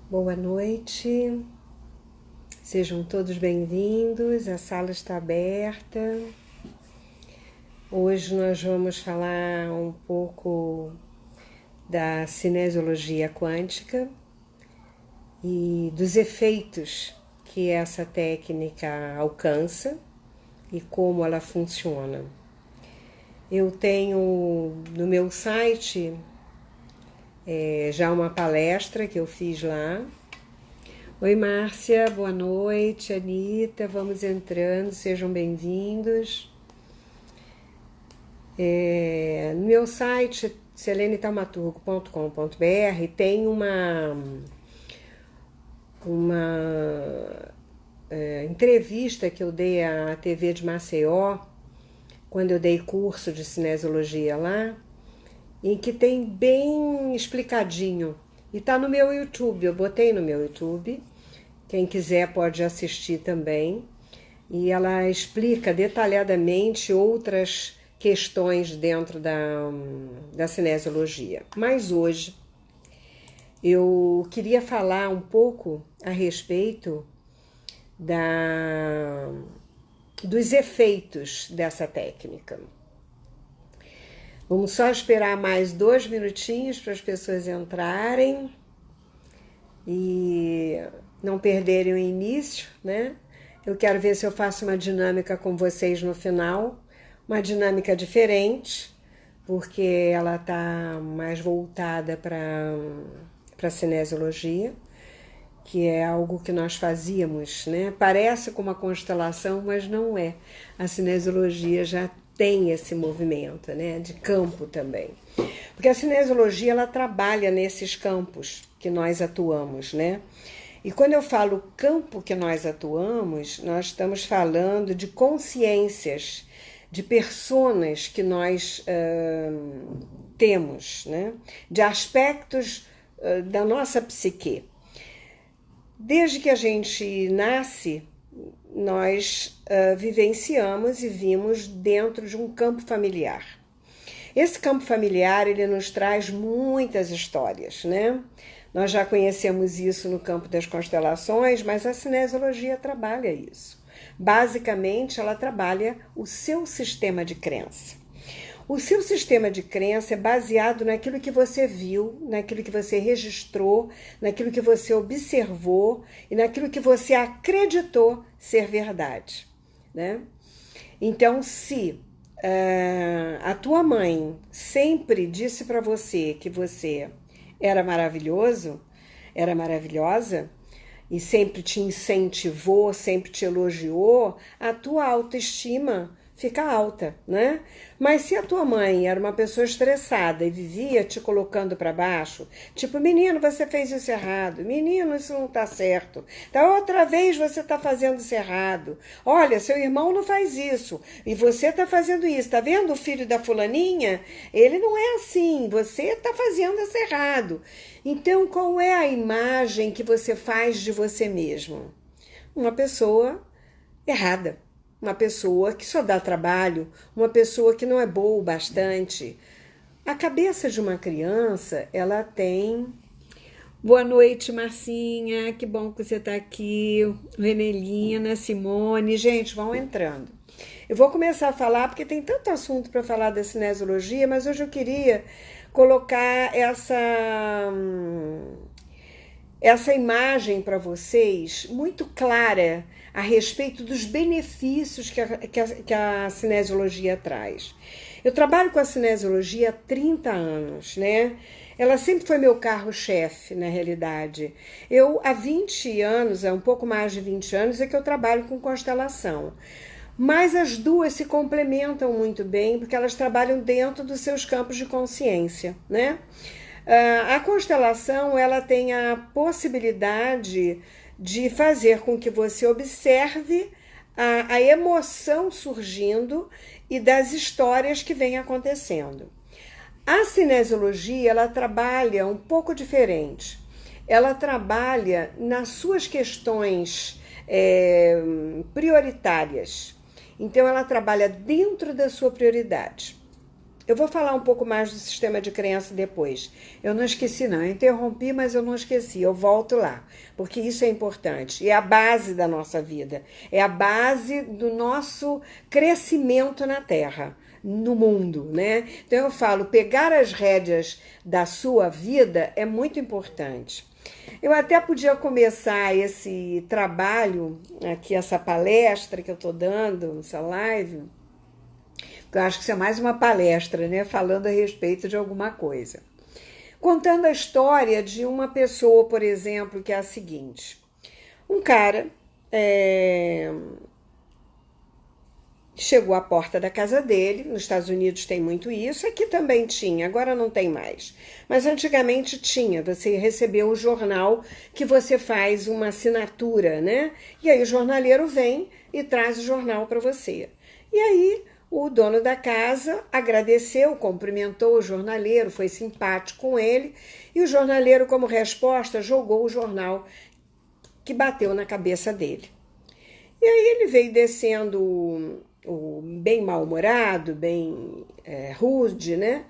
Boa noite, sejam todos bem-vindos, a sala está aberta. Hoje nós vamos falar um pouco da cinesiologia quântica e dos efeitos que essa técnica alcança e como ela funciona. Eu tenho no meu site já uma palestra que eu fiz lá. Oi, Márcia, boa noite. Anitta, vamos entrando, sejam bem-vindos. No meu site, selenetaumaturgo.com.br, tem uma entrevista que eu dei à TV de Maceió, quando eu dei curso de cinesiologia lá, em que tem bem explicadinho. E tá no meu YouTube, eu botei no meu YouTube. Quem quiser pode assistir também. E ela explica detalhadamente outras questões dentro da cinesiologia. Mas hoje eu queria falar um pouco a respeito dos efeitos dessa técnica. Vamos só esperar mais 2 minutinhos para as pessoas entrarem e não perderem o início, né? Eu quero ver se eu faço uma dinâmica com vocês no final, uma dinâmica diferente, porque ela está mais voltada para a cinesiologia, que é algo que nós fazíamos, né? Parece com uma constelação, mas não é. A cinesiologia já tem esse movimento, né, de campo também. Porque a cinesiologia, ela trabalha nesses campos que nós atuamos, né? E quando eu falo campo que nós atuamos, nós estamos falando de consciências, de personas que nós temos, né? De aspectos da nossa psique. Desde que a gente nasce, nós vivenciamos e vimos dentro de um campo familiar. Esse campo familiar, ele nos traz muitas histórias, né? Nós já conhecemos isso no campo das constelações, mas a cinesiologia trabalha isso. Basicamente, ela trabalha o seu sistema de crença. O seu sistema de crença é baseado naquilo que você viu, naquilo que você registrou, naquilo que você observou e naquilo que você acreditou ser verdade, né? Então, se a tua mãe sempre disse para você que você era maravilhoso, era maravilhosa, e sempre te incentivou, sempre te elogiou, a tua autoestima fica alta, né? Mas se a tua mãe era uma pessoa estressada e vivia te colocando para baixo, tipo, menino, você fez isso errado, menino, isso não tá certo, da outra vez você tá fazendo isso errado, olha, seu irmão não faz isso, e você tá fazendo isso, tá vendo o filho da fulaninha? Ele não é assim, você tá fazendo isso errado. Então, qual é a imagem que você faz de você mesmo? Uma pessoa errada. Uma pessoa que só dá trabalho, uma pessoa que não é boa o bastante. A cabeça de uma criança, ela tem... Boa noite, Marcinha, que bom que você está aqui. Renelina, Simone, gente, vão entrando. Eu vou começar a falar, porque tem tanto assunto para falar da cinesiologia, mas hoje eu queria colocar essa imagem para vocês muito clara a respeito dos benefícios que a cinesiologia traz. Eu trabalho com a cinesiologia há 30 anos, né? Ela sempre foi meu carro-chefe, na realidade. Há 20 anos, há um pouco mais de 20 anos, é que eu trabalho com constelação. Mas as duas se complementam muito bem, porque elas trabalham dentro dos seus campos de consciência, né? A constelação, ela tem a possibilidade de fazer com que você observe a emoção surgindo e das histórias que vêm acontecendo. A cinesiologia, ela trabalha um pouco diferente. Ela trabalha nas suas questões prioritárias. Então, ela trabalha dentro da sua prioridade. Eu vou falar um pouco mais do sistema de crença depois. Eu não esqueci, não. Eu interrompi, mas eu não esqueci. Eu volto lá, porque isso é importante. E é a base da nossa vida. É a base do nosso crescimento na Terra, no mundo, né? Então eu falo, pegar as rédeas da sua vida é muito importante. Eu até podia começar esse trabalho, aqui, essa palestra que eu estou dando, essa live. Eu acho que isso é mais uma palestra, né? Falando a respeito de alguma coisa. Contando a história de uma pessoa, por exemplo, que é a seguinte. Um cara chegou à porta da casa dele. Nos Estados Unidos tem muito isso. Aqui também tinha, agora não tem mais. Mas antigamente tinha. Você recebeu um jornal que você faz uma assinatura, né? E aí o jornaleiro vem e traz o jornal para você. E aí o dono da casa agradeceu, cumprimentou o jornaleiro, foi simpático com ele, e o jornaleiro, como resposta, jogou o jornal que bateu na cabeça dele. E aí ele veio descendo bem mal-humorado, bem rude, né?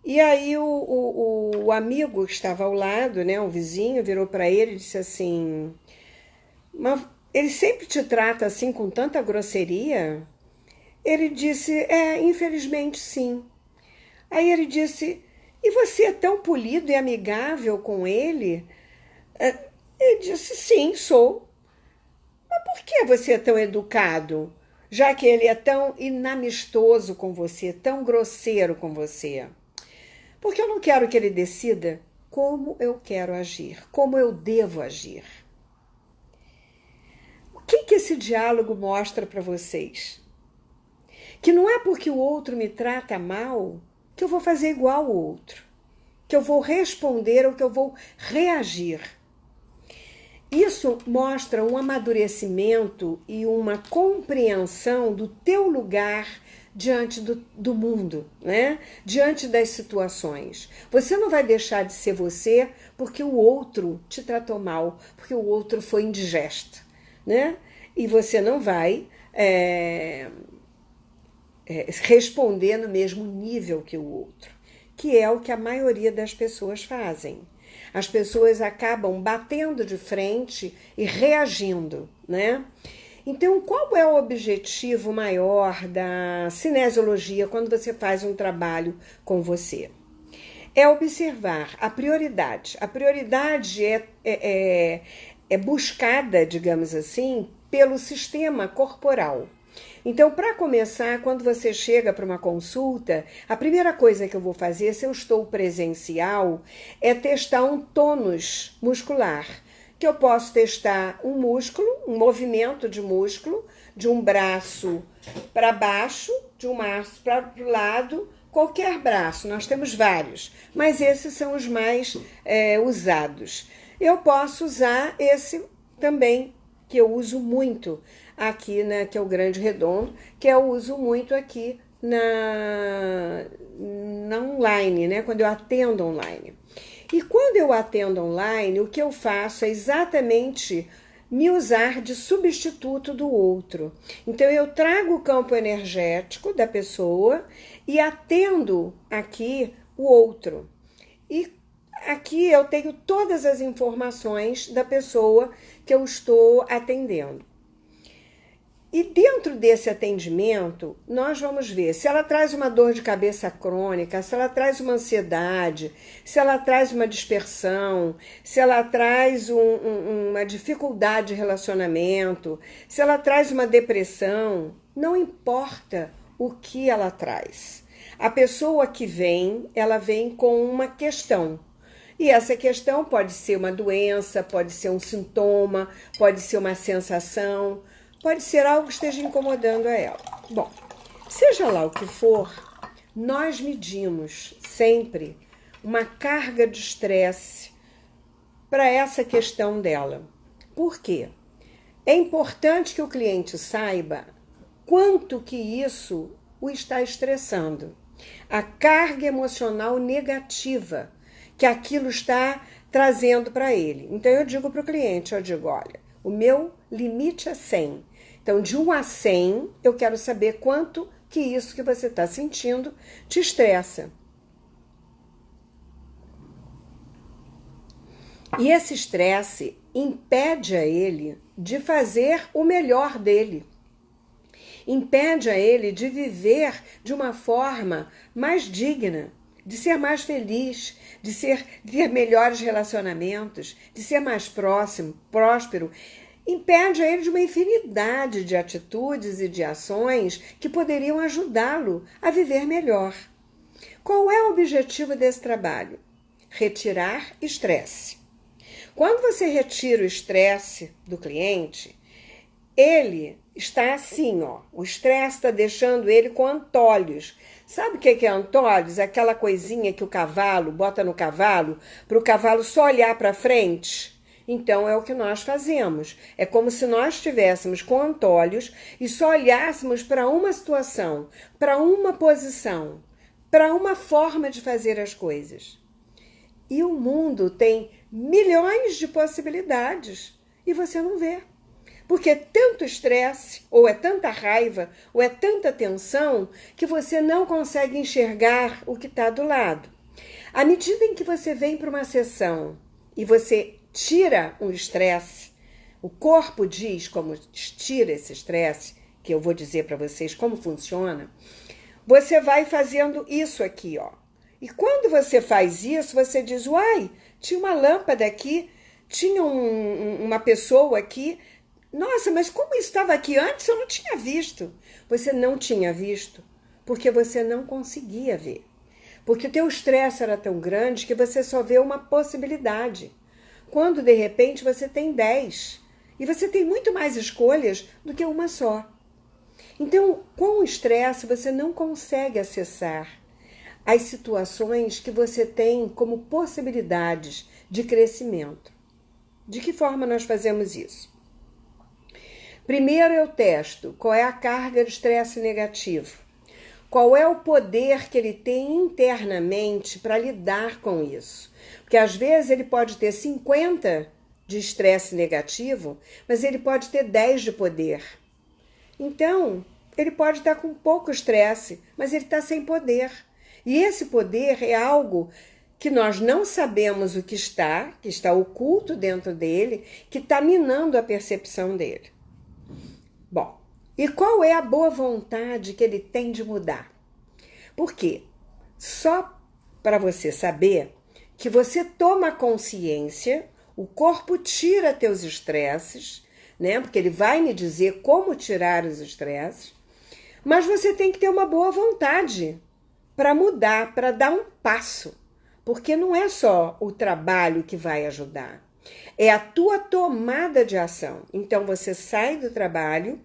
E aí o amigo que estava ao lado, né, um vizinho, virou para ele e disse assim: mas ele sempre te trata assim com tanta grosseria? Ele disse, infelizmente sim. Aí ele disse, e você é tão polido e amigável com ele? Ele disse, sim, sou. Mas por que você é tão educado? Já que ele é tão inamistoso com você, tão grosseiro com você. Porque eu não quero que ele decida como eu quero agir, como eu devo agir. O que esse diálogo mostra para vocês? Que não é porque o outro me trata mal que eu vou fazer igual ao outro, que eu vou responder ou que eu vou reagir. Isso mostra um amadurecimento e uma compreensão do teu lugar diante do mundo, né? Diante das situações. Você não vai deixar de ser você porque o outro te tratou mal, porque o outro foi indigesto, né? E você não vai responder no mesmo nível que o outro, que é o que a maioria das pessoas fazem. As pessoas acabam batendo de frente e reagindo, né? Então, qual é o objetivo maior da cinesiologia quando você faz um trabalho com você? É observar a prioridade. A prioridade é buscada, digamos assim, pelo sistema corporal. Então, para começar, quando você chega para uma consulta, a primeira coisa que eu vou fazer, se eu estou presencial, é testar um tônus muscular, que eu posso testar um músculo, um movimento de músculo, de um braço para baixo, de um braço para o lado, qualquer braço, nós temos vários, mas esses são os mais usados. Eu posso usar esse também, que eu uso muito aqui, né, que é o grande redondo, que eu uso muito aqui na online, né, quando eu atendo online. E quando eu atendo online, o que eu faço é exatamente me usar de substituto do outro. Então eu trago o campo energético da pessoa e atendo aqui o outro. E aqui eu tenho todas as informações da pessoa que eu estou atendendo. E dentro desse atendimento, nós vamos ver se ela traz uma dor de cabeça crônica, se ela traz uma ansiedade, se ela traz uma dispersão, se ela traz uma dificuldade de relacionamento, se ela traz uma depressão, não importa o que ela traz. A pessoa que vem, ela vem com uma questão. E essa questão pode ser uma doença, pode ser um sintoma, pode ser uma sensação, pode ser algo que esteja incomodando a ela. Bom, seja lá o que for, nós medimos sempre uma carga de estresse para essa questão dela. Por quê? É importante que o cliente saiba quanto que isso o está estressando. A carga emocional negativa que aquilo está trazendo para ele. Então eu digo para o cliente, olha, o meu limite é 100. Então de 1 a 100 eu quero saber quanto que isso que você está sentindo te estressa. E esse estresse impede a ele de fazer o melhor dele. Impede a ele de viver de uma forma mais digna, de ser mais feliz, de ter melhores relacionamentos, de ser mais próspero. Impede a ele de uma infinidade de atitudes e de ações que poderiam ajudá-lo a viver melhor. Qual é o objetivo desse trabalho? Retirar estresse. Quando você retira o estresse do cliente, ele está assim, ó. O estresse está deixando ele com antolhos. Sabe o que é antolhos? Aquela coisinha que o cavalo bota no cavalo para o cavalo só olhar para frente. Então é o que nós fazemos. É como se nós estivéssemos com antolhos e só olhássemos para uma situação, para uma posição, para uma forma de fazer as coisas. E o mundo tem milhões de possibilidades e você não vê. Porque é tanto estresse, ou é tanta raiva, ou é tanta tensão, que você não consegue enxergar o que está do lado. À medida em que você vem para uma sessão e você tira o estresse, o corpo diz como tira esse estresse, que eu vou dizer para vocês como funciona, você vai fazendo isso aqui, ó. E quando você faz isso, você diz, uai, tinha uma lâmpada aqui, tinha uma pessoa aqui. Nossa, mas como isso estava aqui antes, eu não tinha visto. Você não tinha visto porque você não conseguia ver. Porque o teu estresse era tão grande que você só vê uma possibilidade. Quando, de repente, você tem 10. E você tem muito mais escolhas do que uma só. Então, com o estresse, você não consegue acessar as situações que você tem como possibilidades de crescimento. De que forma nós fazemos isso? Primeiro eu testo qual é a carga de estresse negativo. Qual é o poder que ele tem internamente para lidar com isso? Porque às vezes ele pode ter 50 de estresse negativo, mas ele pode ter 10 de poder. Então, ele pode estar com pouco estresse, mas ele está sem poder. E esse poder é algo que nós não sabemos o que está oculto dentro dele, que está minando a percepção dele. Bom, e qual é a boa vontade que ele tem de mudar? Por quê? Só para você saber que você toma consciência, o corpo tira teus estresses, né? Porque ele vai me dizer como tirar os estresses, mas você tem que ter uma boa vontade para mudar, para dar um passo. Porque não é só o trabalho que vai ajudar, é a tua tomada de ação. Então você sai do trabalho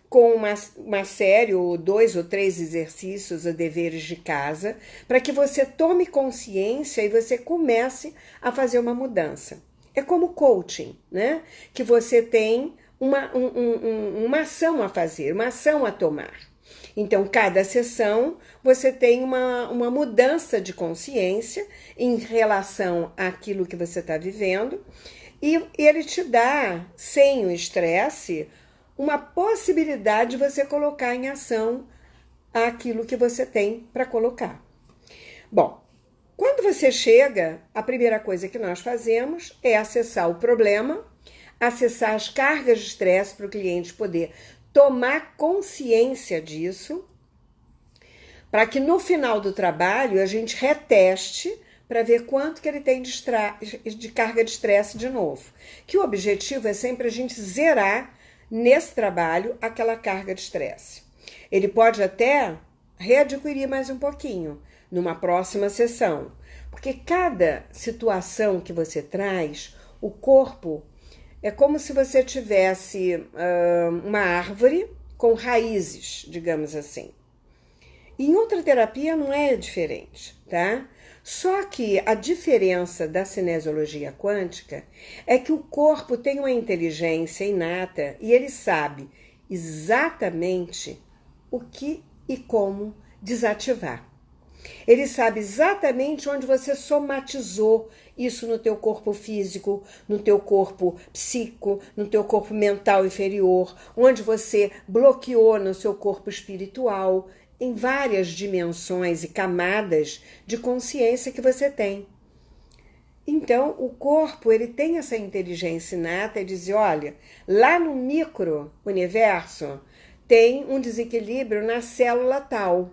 com uma série, ou 2 ou 3 exercícios ou deveres de casa, para que você tome consciência e você comece a fazer uma mudança. É como coaching, né? Que você tem uma ação a fazer, uma ação a tomar. Então, cada sessão você tem uma mudança de consciência em relação àquilo que você está vivendo e ele te dá, sem o estresse, uma possibilidade de você colocar em ação aquilo que você tem para colocar. Bom, quando você chega, a primeira coisa que nós fazemos é acessar o problema, acessar as cargas de estresse para o cliente poder tomar consciência disso, para que no final do trabalho a gente reteste para ver quanto que ele tem de carga de estresse de novo. Que o objetivo é sempre a gente zerar nesse trabalho aquela carga de estresse. Ele pode até readquirir mais um pouquinho numa próxima sessão, porque cada situação que você traz, o corpo é como se você tivesse uma árvore com raízes, digamos assim. Em outra terapia não é diferente, tá? Só que a diferença da cinesiologia quântica é que o corpo tem uma inteligência inata e ele sabe exatamente o que e como desativar. Ele sabe exatamente onde você somatizou isso no teu corpo físico, no teu corpo psíquico, no teu corpo mental inferior, onde você bloqueou no seu corpo espiritual. em várias dimensões e camadas de consciência que você tem. Então, o corpo, ele tem essa inteligência inata e diz, olha, lá no micro-universo tem um desequilíbrio na célula tal,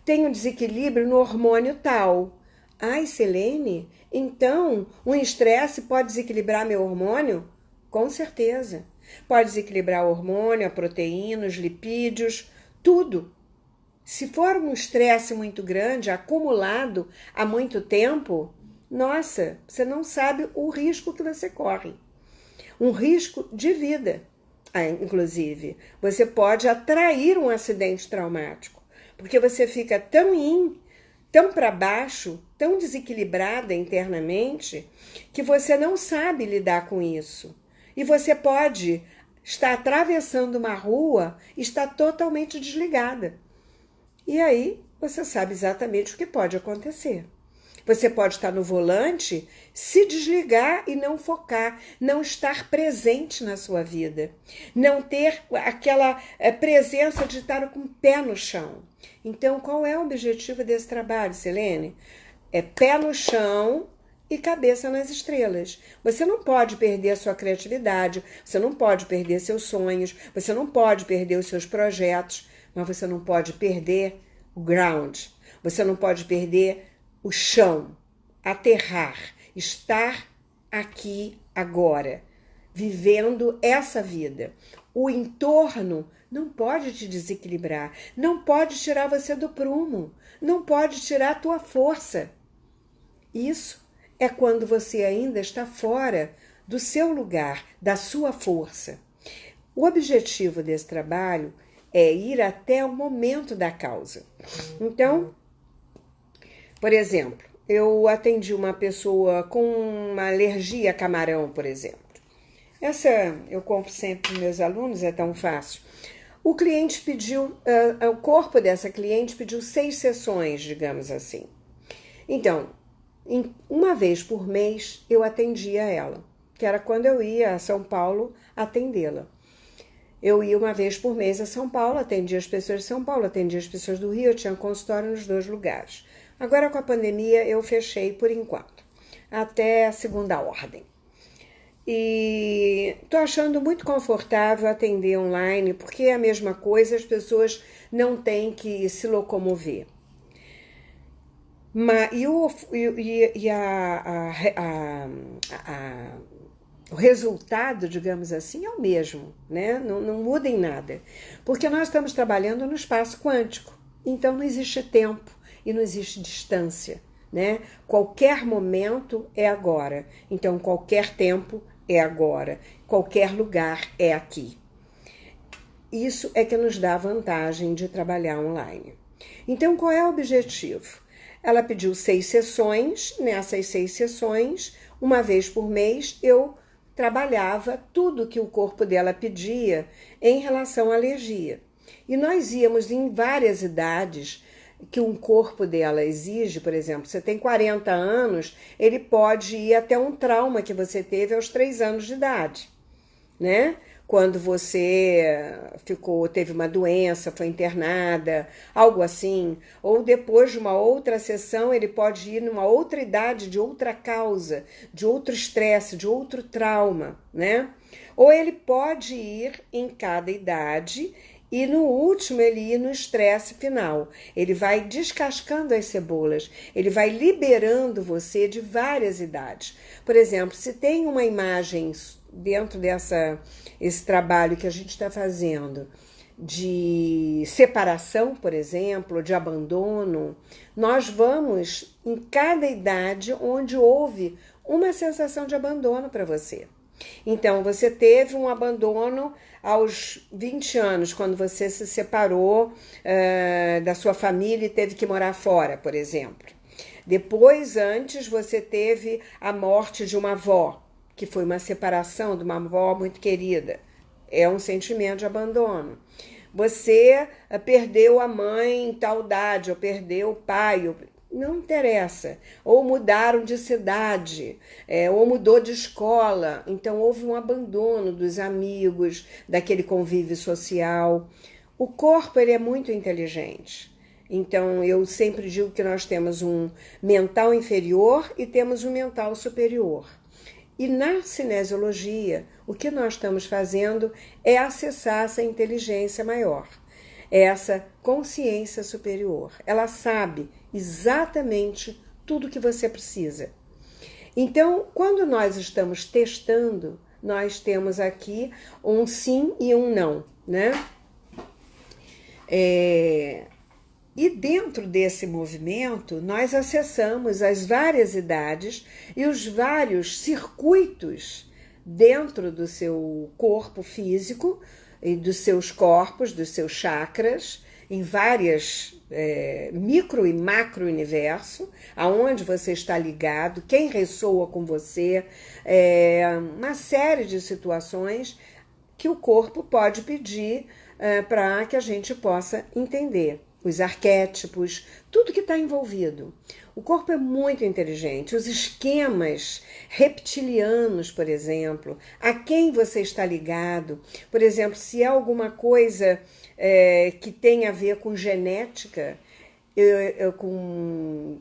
tem um desequilíbrio no hormônio tal. Ai, Selene, então um estresse pode desequilibrar meu hormônio? Com certeza. Pode desequilibrar o hormônio, a proteína, os lipídios, tudo. Se for um estresse muito grande, acumulado há muito tempo, nossa, você não sabe o risco que você corre. Um risco de vida, inclusive. Você pode atrair um acidente traumático, porque você fica tão para baixo, tão desequilibrada internamente, que você não sabe lidar com isso. E você pode estar atravessando uma rua e estar totalmente desligada. E aí você sabe exatamente o que pode acontecer. Você pode estar no volante, se desligar e não focar, não estar presente na sua vida, não ter aquela presença de estar com o pé no chão. Então, qual é o objetivo desse trabalho, Selene? É pé no chão e cabeça nas estrelas. Você não pode perder a sua criatividade, você não pode perder seus sonhos, você não pode perder os seus projetos, mas você não pode perder o ground, você não pode perder o chão, aterrar, estar aqui agora, vivendo essa vida. O entorno não pode te desequilibrar, não pode tirar você do prumo, não pode tirar a tua força. Isso é quando você ainda está fora do seu lugar, da sua força. O objetivo desse trabalho é ir até o momento da causa. Então, por exemplo, eu atendi uma pessoa com uma alergia a camarão, por exemplo. Essa eu compro sempre para meus alunos, é tão fácil. O cliente pediu, o corpo dessa cliente pediu 6 sessões, digamos assim. Então, uma vez por mês eu atendia ela, que era quando eu ia a São Paulo atendê-la. Eu ia uma vez por mês a São Paulo, atendia as pessoas de São Paulo, atendia as pessoas do Rio, eu tinha consultório nos 2 lugares. Agora com a pandemia eu fechei por enquanto, até a segunda ordem. E tô achando muito confortável atender online, porque é a mesma coisa, as pessoas não têm que se locomover. O resultado, digamos assim, é o mesmo, né? Não muda em nada, porque nós estamos trabalhando no espaço quântico, então não existe tempo e não existe distância, né? Qualquer momento é agora, então qualquer tempo é agora, qualquer lugar é aqui. Isso é que nos dá a vantagem de trabalhar online. Então, qual é o objetivo? Ela pediu 6 sessões, nessas 6 sessões, uma vez por mês, eu trabalhava tudo que o corpo dela pedia em relação à alergia. E nós íamos em várias idades que um corpo dela exige, por exemplo, você tem 40 anos, ele pode ir até um trauma que você teve aos 3 anos de idade, né? Quando você teve uma doença, foi internada, algo assim, ou depois de uma outra sessão, ele pode ir numa outra idade, de outra causa, de outro estresse, de outro trauma, né? Ou ele pode ir em cada idade e no último ele ir no estresse final. Ele vai descascando as cebolas, ele vai liberando você de várias idades. Por exemplo, se tem uma imagem dentro esse trabalho que a gente está fazendo de separação, por exemplo, de abandono, nós vamos em cada idade onde houve uma sensação de abandono para você. Então, você teve um abandono aos 20 anos, quando você se separou da sua família e teve que morar fora, por exemplo. Depois, antes, você teve a morte de uma avó, que foi uma separação de uma avó muito querida. É um sentimento de abandono. Você perdeu a mãe em tal idade, ou perdeu o pai, não interessa. Ou mudaram de cidade, ou mudou de escola. Então houve um abandono dos amigos, daquele convívio social. O corpo ele é muito inteligente. Então, eu sempre digo que nós temos um mental inferior e temos um mental superior. E na cinesiologia, o que nós estamos fazendo é acessar essa inteligência maior, essa consciência superior. Ela sabe exatamente tudo que você precisa. Então, quando nós estamos testando, nós temos aqui um sim e um não, né? E dentro desse movimento, nós acessamos as várias idades e os vários circuitos dentro do seu corpo físico e dos seus corpos, dos seus chakras, em várias micro e macro universo, aonde você está ligado, quem ressoa com você, uma série de situações que o corpo pode pedir para que a gente possa entender. Os arquétipos, tudo que está envolvido. O corpo é muito inteligente. Os esquemas reptilianos, por exemplo, a quem você está ligado. Por exemplo, se é alguma coisa que tem a ver com genética, com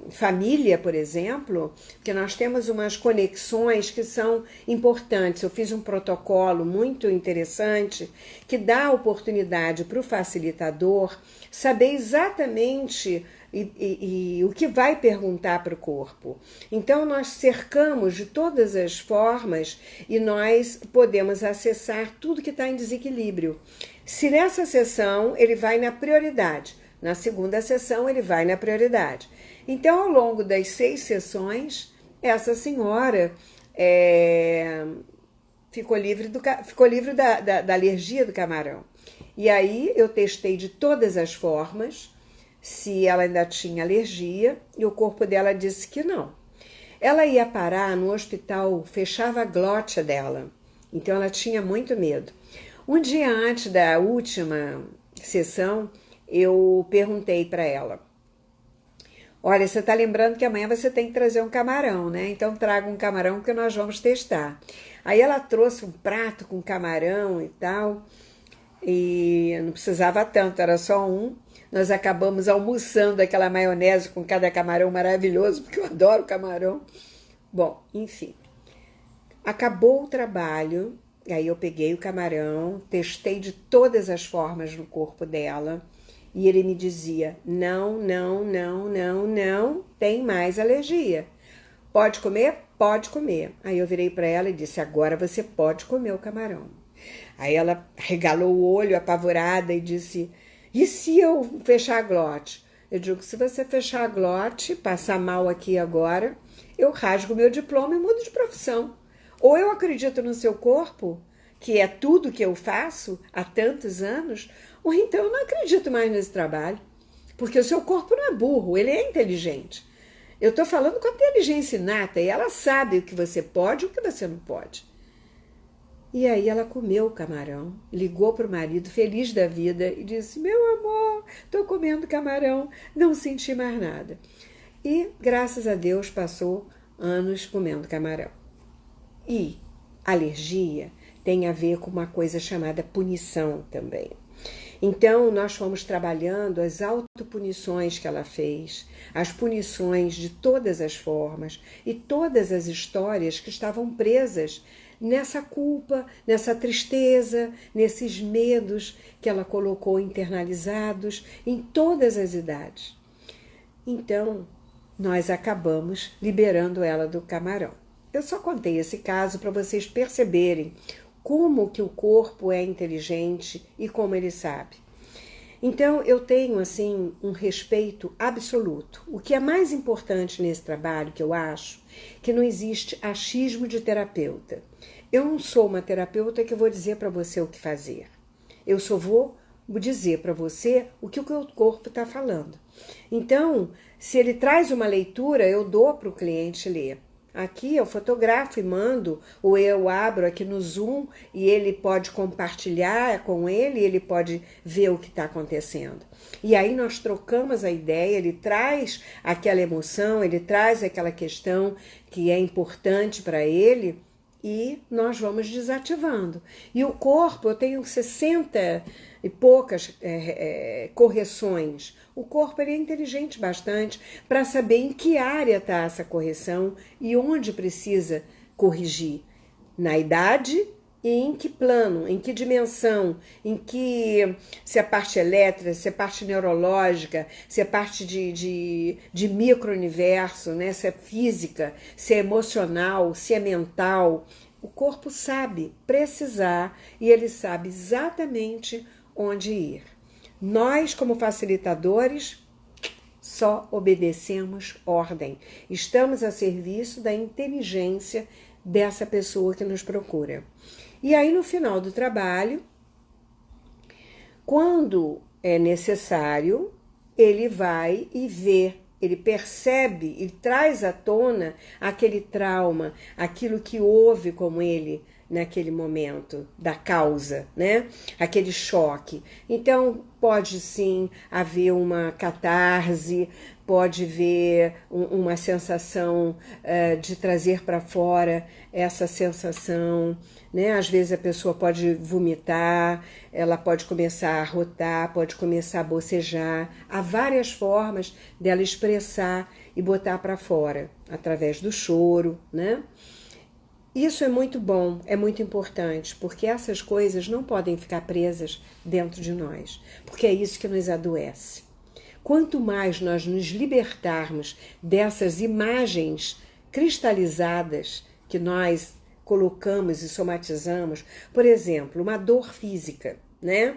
família, por exemplo, que nós temos umas conexões que são importantes. Eu fiz um protocolo muito interessante que dá a oportunidade para o facilitador saber exatamente o que vai perguntar para o corpo. Então, nós cercamos de todas as formas e nós podemos acessar tudo que está em desequilíbrio. Se nessa sessão ele vai na prioridade, na segunda sessão ele vai na prioridade. Então, ao longo das 6 sessões, essa senhora ficou livre da alergia do camarão. E aí eu testei de todas as formas se ela ainda tinha alergia e o corpo dela disse que não. Ela ia parar no hospital, fechava a glote dela, então ela tinha muito medo. Um dia antes da última sessão, eu perguntei para ela: olha, você está lembrando que amanhã você tem que trazer um camarão, né? Então traga um camarão que nós vamos testar. Aí ela trouxe um prato com camarão e tal, e não precisava tanto, era só um. Nós acabamos almoçando aquela maionese com cada camarão maravilhoso, porque eu adoro camarão. Bom, enfim. Acabou o trabalho, e aí eu peguei o camarão, testei de todas as formas no corpo dela, e ele me dizia: não, não, não, não, não, tem mais alergia. Pode comer? Pode comer. Aí eu virei para ela e disse: agora você pode comer o camarão. Aí ela regalou o olho apavorada e disse: e se eu fechar a glote? Eu digo: se você fechar a glote, passar mal aqui agora, eu rasgo meu diploma e mudo de profissão. Ou eu acredito no seu corpo, que é tudo que eu faço há tantos anos, ou então eu não acredito mais nesse trabalho. Porque o seu corpo não é burro, ele é inteligente. Eu estou falando com a inteligência inata e ela sabe o que você pode e o que você não pode. E aí ela comeu o camarão, ligou para o marido, feliz da vida, e disse: meu amor, estou comendo camarão, não senti mais nada. E, graças a Deus, passou anos comendo camarão. E alergia tem a ver com uma coisa chamada punição também. Então, nós fomos trabalhando as autopunições que ela fez, as punições de todas as formas e todas as histórias que estavam presas nessa culpa, nessa tristeza, nesses medos que ela colocou internalizados em todas as idades. Então, nós acabamos liberando ela do camarão. Eu só contei esse caso para vocês perceberem como que o corpo é inteligente e como ele sabe. Então, eu tenho, assim, um respeito absoluto. O que é mais importante nesse trabalho, que eu acho, que não existe achismo de terapeuta. Eu não sou uma terapeuta que vou dizer para você o que fazer. Eu só vou dizer para você o que o seu corpo está falando. Então, se ele traz uma leitura, eu dou para o cliente ler. Aqui eu fotografo e mando, ou eu abro aqui no Zoom e ele pode compartilhar com ele pode ver o que está acontecendo. E aí nós trocamos a ideia, ele traz aquela emoção, ele traz aquela questão que é importante para ele e nós vamos desativando. E o corpo, eu tenho 60 e poucas correções. O corpo ele é inteligente bastante para saber em que área está essa correção e onde precisa corrigir. Na idade e em que plano, em que dimensão, em que, se é parte elétrica, se é parte neurológica, se é parte de micro-universo, né? Se é física, se é emocional, se é mental. O corpo sabe precisar e ele sabe exatamente onde ir. Nós, como facilitadores, só obedecemos ordem. Estamos a serviço da inteligência dessa pessoa que nos procura. E aí, no final do trabalho, quando é necessário, ele vai e vê, ele percebe e traz à tona aquele trauma, aquilo que houve com ele naquele momento da causa, né? Aquele choque. Então, pode sim haver uma catarse, pode haver uma sensação de trazer para fora essa sensação, né? Às vezes a pessoa pode vomitar, ela pode começar a arrotar, pode começar a bocejar. Há várias formas dela expressar e botar para fora, através do choro, né? Isso é muito bom, é muito importante, porque essas coisas não podem ficar presas dentro de nós, porque é isso que nos adoece. Quanto mais nós nos libertarmos dessas imagens cristalizadas que nós colocamos e somatizamos, por exemplo, uma dor física, né?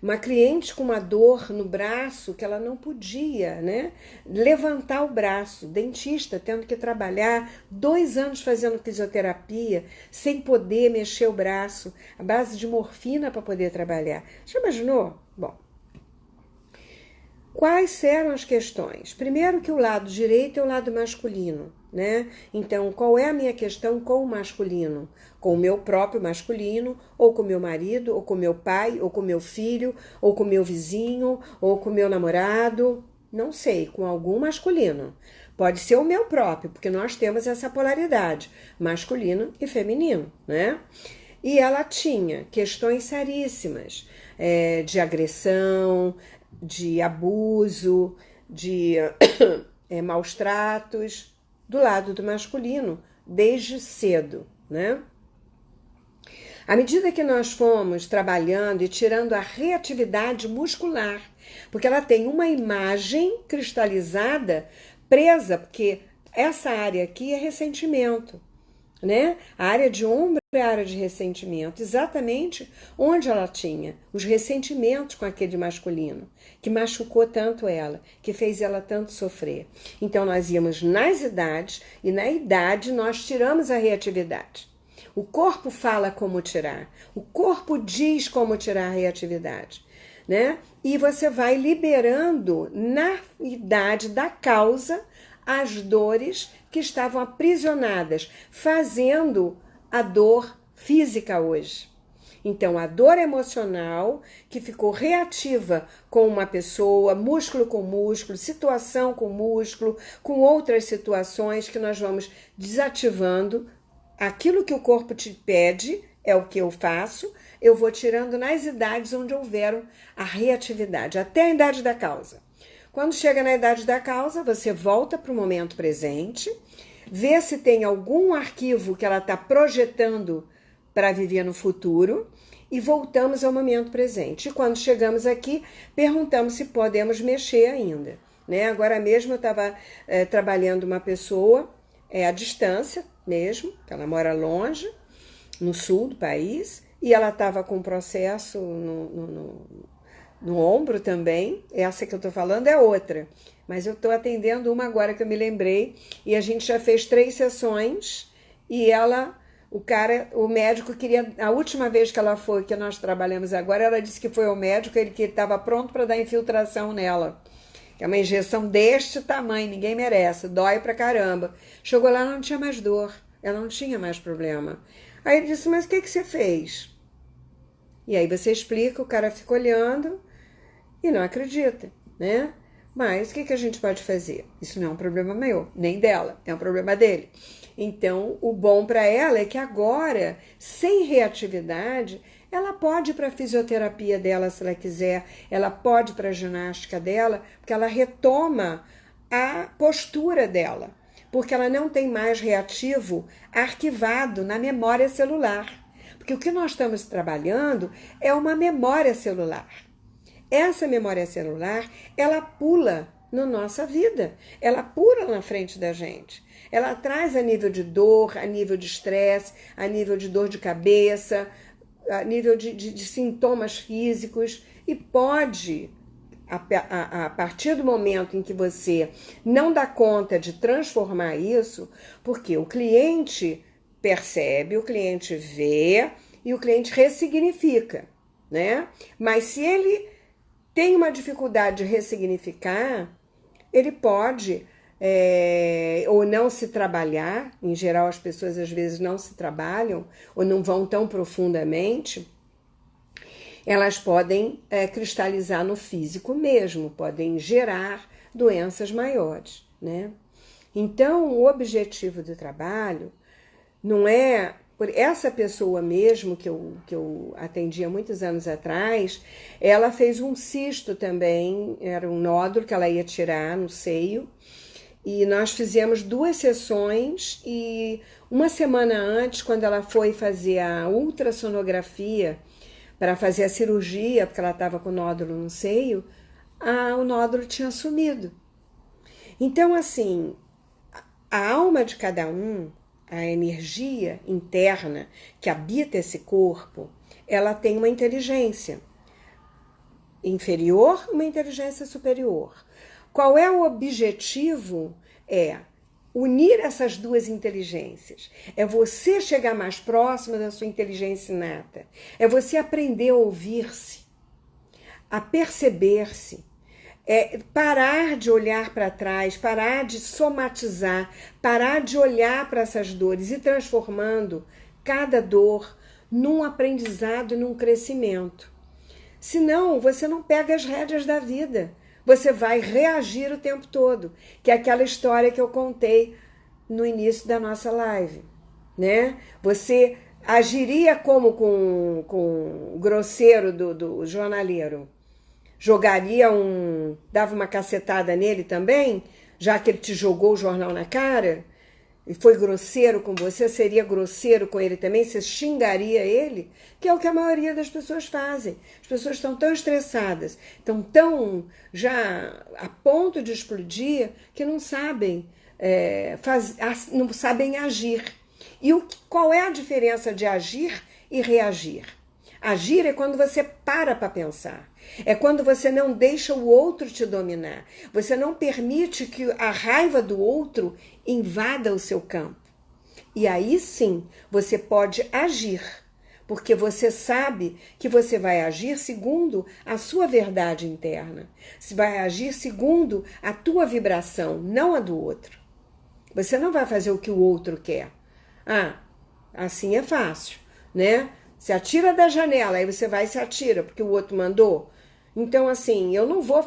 Uma cliente com uma dor no braço que ela não podia, né, levantar o braço, dentista tendo que trabalhar 2 anos fazendo fisioterapia, sem poder mexer o braço, à base de morfina para poder trabalhar. Já imaginou? Bom, quais eram as questões? Primeiro que o lado direito é o lado masculino, né? Então, qual é a minha questão com o masculino? Com o meu próprio masculino, ou com meu marido, ou com meu pai, ou com meu filho, ou com meu vizinho, ou com meu namorado, não sei, com algum masculino. Pode ser o meu próprio, porque nós temos essa polaridade, masculino e feminino, né? E ela tinha questões seríssimas, de agressão, de abuso, de maus tratos, do lado do masculino, desde cedo, né? À medida que nós fomos trabalhando e tirando a reatividade muscular, porque ela tem uma imagem cristalizada presa, porque essa área aqui é ressentimento, né? A área de ombro é a área de ressentimento, exatamente onde ela tinha os ressentimentos com aquele masculino, que machucou tanto ela, que fez ela tanto sofrer. Então nós íamos nas idades e na idade nós tiramos a reatividade. O corpo fala como tirar, o corpo diz como tirar a reatividade, né? E você vai liberando na idade da causa as dores que estavam aprisionadas, fazendo a dor física hoje. Então, a dor emocional que ficou reativa com uma pessoa, músculo com músculo, situação com músculo, com outras situações que nós vamos desativando. Aquilo que o corpo te pede é o que eu faço, eu vou tirando nas idades onde houveram a reatividade, até a idade da causa. Quando chega na idade da causa, você volta para o momento presente, vê se tem algum arquivo que ela está projetando para viver no futuro e voltamos ao momento presente. E quando chegamos aqui, perguntamos se podemos mexer ainda, né? Agora mesmo eu estava trabalhando uma pessoa à distância mesmo, ela mora longe, no sul do país, e ela estava com um processo no ombro também. Essa que eu tô falando é outra, mas eu tô atendendo uma agora que eu me lembrei, e a gente já fez 3 sessões, e o médico queria, a última vez que ela foi, que nós trabalhamos agora, ela disse que foi ao médico, ele que estava pronto para dar infiltração nela, que é uma injeção deste tamanho, ninguém merece, dói pra caramba. Chegou lá, ela não tinha mais dor, ela não tinha mais problema. Aí ele disse, mas o que você fez? E aí você explica, o cara fica olhando e não acredita, né? Mas o que a gente pode fazer? Isso não é um problema meu, nem dela, é um problema dele. Então, o bom para ela é que agora, sem reatividade, ela pode ir para a fisioterapia dela se ela quiser, ela pode ir para a ginástica dela, porque ela retoma a postura dela, porque ela não tem mais reativo arquivado na memória celular. Porque o que nós estamos trabalhando é uma memória celular. Essa memória celular, ela pula na nossa vida, ela pula na frente da gente. Ela traz a nível de dor, a nível de estresse, a nível de dor de cabeça, a nível de sintomas físicos e pode, a partir do momento em que você não dá conta de transformar isso, porque o cliente percebe, o cliente vê e o cliente ressignifica, né? Mas se ele tem uma dificuldade de ressignificar, ele pode ou não se trabalhar, em geral as pessoas às vezes não se trabalham ou não vão tão profundamente, elas podem cristalizar no físico mesmo, podem gerar doenças maiores, né? Então, o objetivo do trabalho não é... Por essa pessoa mesmo, que eu atendi há muitos anos atrás, ela fez um cisto também, era um nódulo que ela ia tirar no seio, e nós fizemos 2 sessões, e uma semana antes, quando ela foi fazer a ultrassonografia, para fazer a cirurgia, porque ela estava com nódulo no seio, o nódulo tinha sumido. Então, assim, a alma de cada um, a energia interna que habita esse corpo, ela tem uma inteligência inferior, uma inteligência superior. Qual é o objetivo? É unir essas 2 inteligências. É você chegar mais próximo da sua inteligência inata. É você aprender a ouvir-se, a perceber-se. É parar de olhar para trás, parar de somatizar, parar de olhar para essas dores e transformando cada dor num aprendizado e num crescimento. Senão, você não pega as rédeas da vida. Você vai reagir o tempo todo, que é aquela história que eu contei no início da nossa live, né? Você agiria como com o grosseiro do jornaleiro. Jogaria dava uma cacetada nele também, já que ele te jogou o jornal na cara e foi grosseiro com você, seria grosseiro com ele também, você xingaria ele, que é o que a maioria das pessoas fazem. As pessoas estão tão estressadas, estão tão já a ponto de explodir, que não sabem, não sabem agir. E qual é a diferença de agir e reagir? Agir é quando você para pensar. É quando você não deixa o outro te dominar. Você não permite que a raiva do outro invada o seu campo. E aí sim, você pode agir. Porque você sabe que você vai agir segundo a sua verdade interna. Você vai agir segundo a tua vibração, não a do outro. Você não vai fazer o que o outro quer. Assim é fácil, né? Se atira da janela, aí você vai e se atira, porque o outro mandou. Então, assim, eu não vou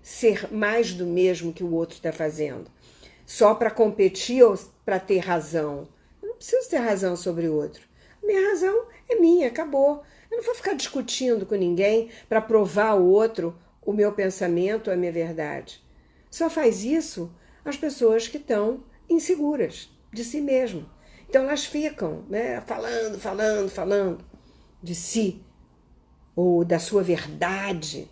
ser mais do mesmo que o outro está fazendo, só para competir ou para ter razão. Eu não preciso ter razão sobre o outro. A minha razão é minha, acabou. Eu não vou ficar discutindo com ninguém para provar ao outro o meu pensamento, a minha verdade. Só faz isso as pessoas que estão inseguras de si mesmo. Então elas ficam, né, falando de si ou da sua verdade.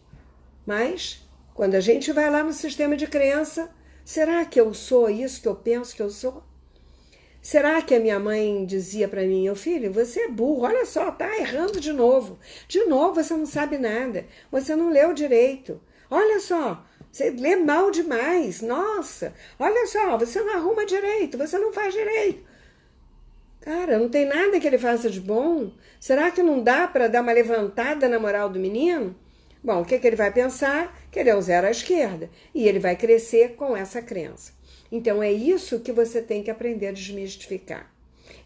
Mas quando a gente vai lá no sistema de crença, será que eu sou isso que eu penso que eu sou? Será que a minha mãe dizia para mim, meu filho, você é burro, olha só, tá errando de novo. De novo você não sabe nada, você não leu direito. Olha só, você lê mal demais, nossa, olha só, você não arruma direito, você não faz direito. Cara, não tem nada que ele faça de bom? Será que não dá para dar uma levantada na moral do menino? Bom, o que ele vai pensar? Que ele é um zero à esquerda. E ele vai crescer com essa crença. Então, é isso que você tem que aprender a desmistificar.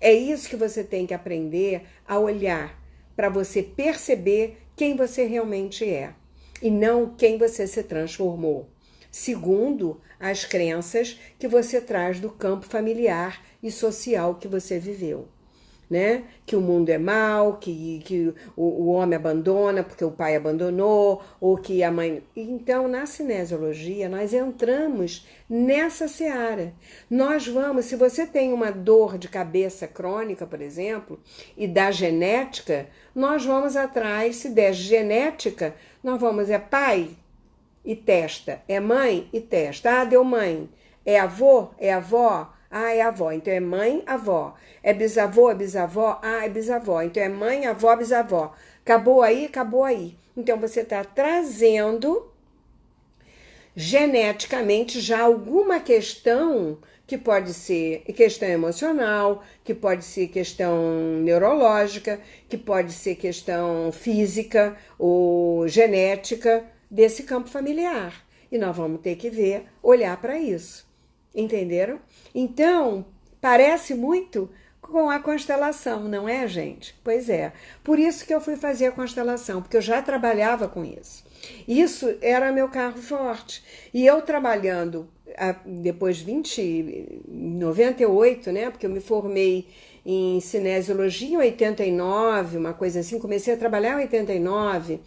É isso que você tem que aprender a olhar para você perceber quem você realmente é. E não quem você se transformou. segundo as crenças que você traz do campo familiar e social que você viveu. Né? Que o mundo é mau, que o homem abandona porque o pai abandonou, ou que a mãe... Então, na cinesiologia, nós entramos nessa seara. Nós vamos, se você tem uma dor de cabeça crônica, por exemplo, e da genética, nós vamos atrás, se der genética, nós vamos, é pai e testa, é mãe e testa. Ah, deu mãe. É avô? É avó? Ah, é avó. Então é mãe, avó. É bisavô, é bisavó? Ah, é bisavó. Então é mãe, avó, bisavó. Acabou aí, acabou aí. Então você está trazendo geneticamente já alguma questão que pode ser questão emocional, que pode ser questão neurológica, que pode ser questão física ou genética desse campo familiar. E nós vamos ter que ver, olhar para isso. Entenderam? Então, parece muito com a constelação, não é, gente? Pois é. Por isso que eu fui fazer a constelação, porque eu já trabalhava com isso. Isso era meu carro forte. E eu trabalhando, depois de 98, né? Porque eu me formei em cinesiologia em 89, uma coisa assim. Comecei a trabalhar em 89.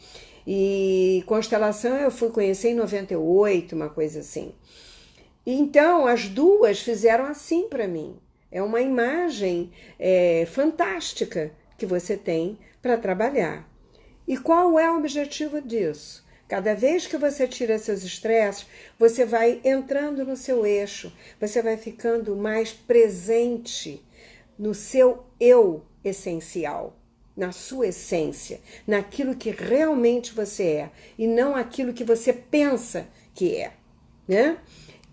E constelação eu fui conhecer em 98, uma coisa assim. Então, as duas fizeram assim para mim. É uma imagem fantástica que você tem para trabalhar. E qual é o objetivo disso? Cada vez que você tira seus estresses, você vai entrando no seu eixo, você vai ficando mais presente no seu eu essencial, na sua essência, naquilo que realmente você é, e não aquilo que você pensa que é, né?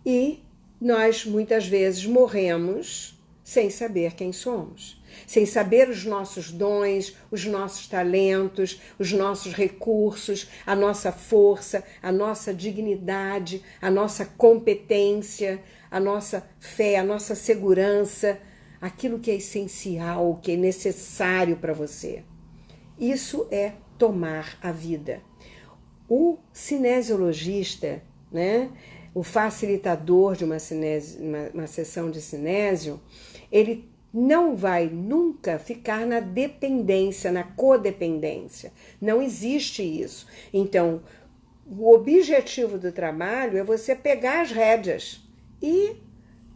E nós muitas vezes morremos sem saber quem somos, sem saber os nossos dons, os nossos talentos, os nossos recursos, a nossa força, a nossa dignidade, a nossa competência, a nossa fé, a nossa segurança, aquilo que é essencial, que é necessário para você. Isso é tomar a vida. O cinesiologista, né? O facilitador de uma sessão de cinésio, ele não vai nunca ficar na dependência, na codependência. Não existe isso. Então, o objetivo do trabalho é você pegar as rédeas e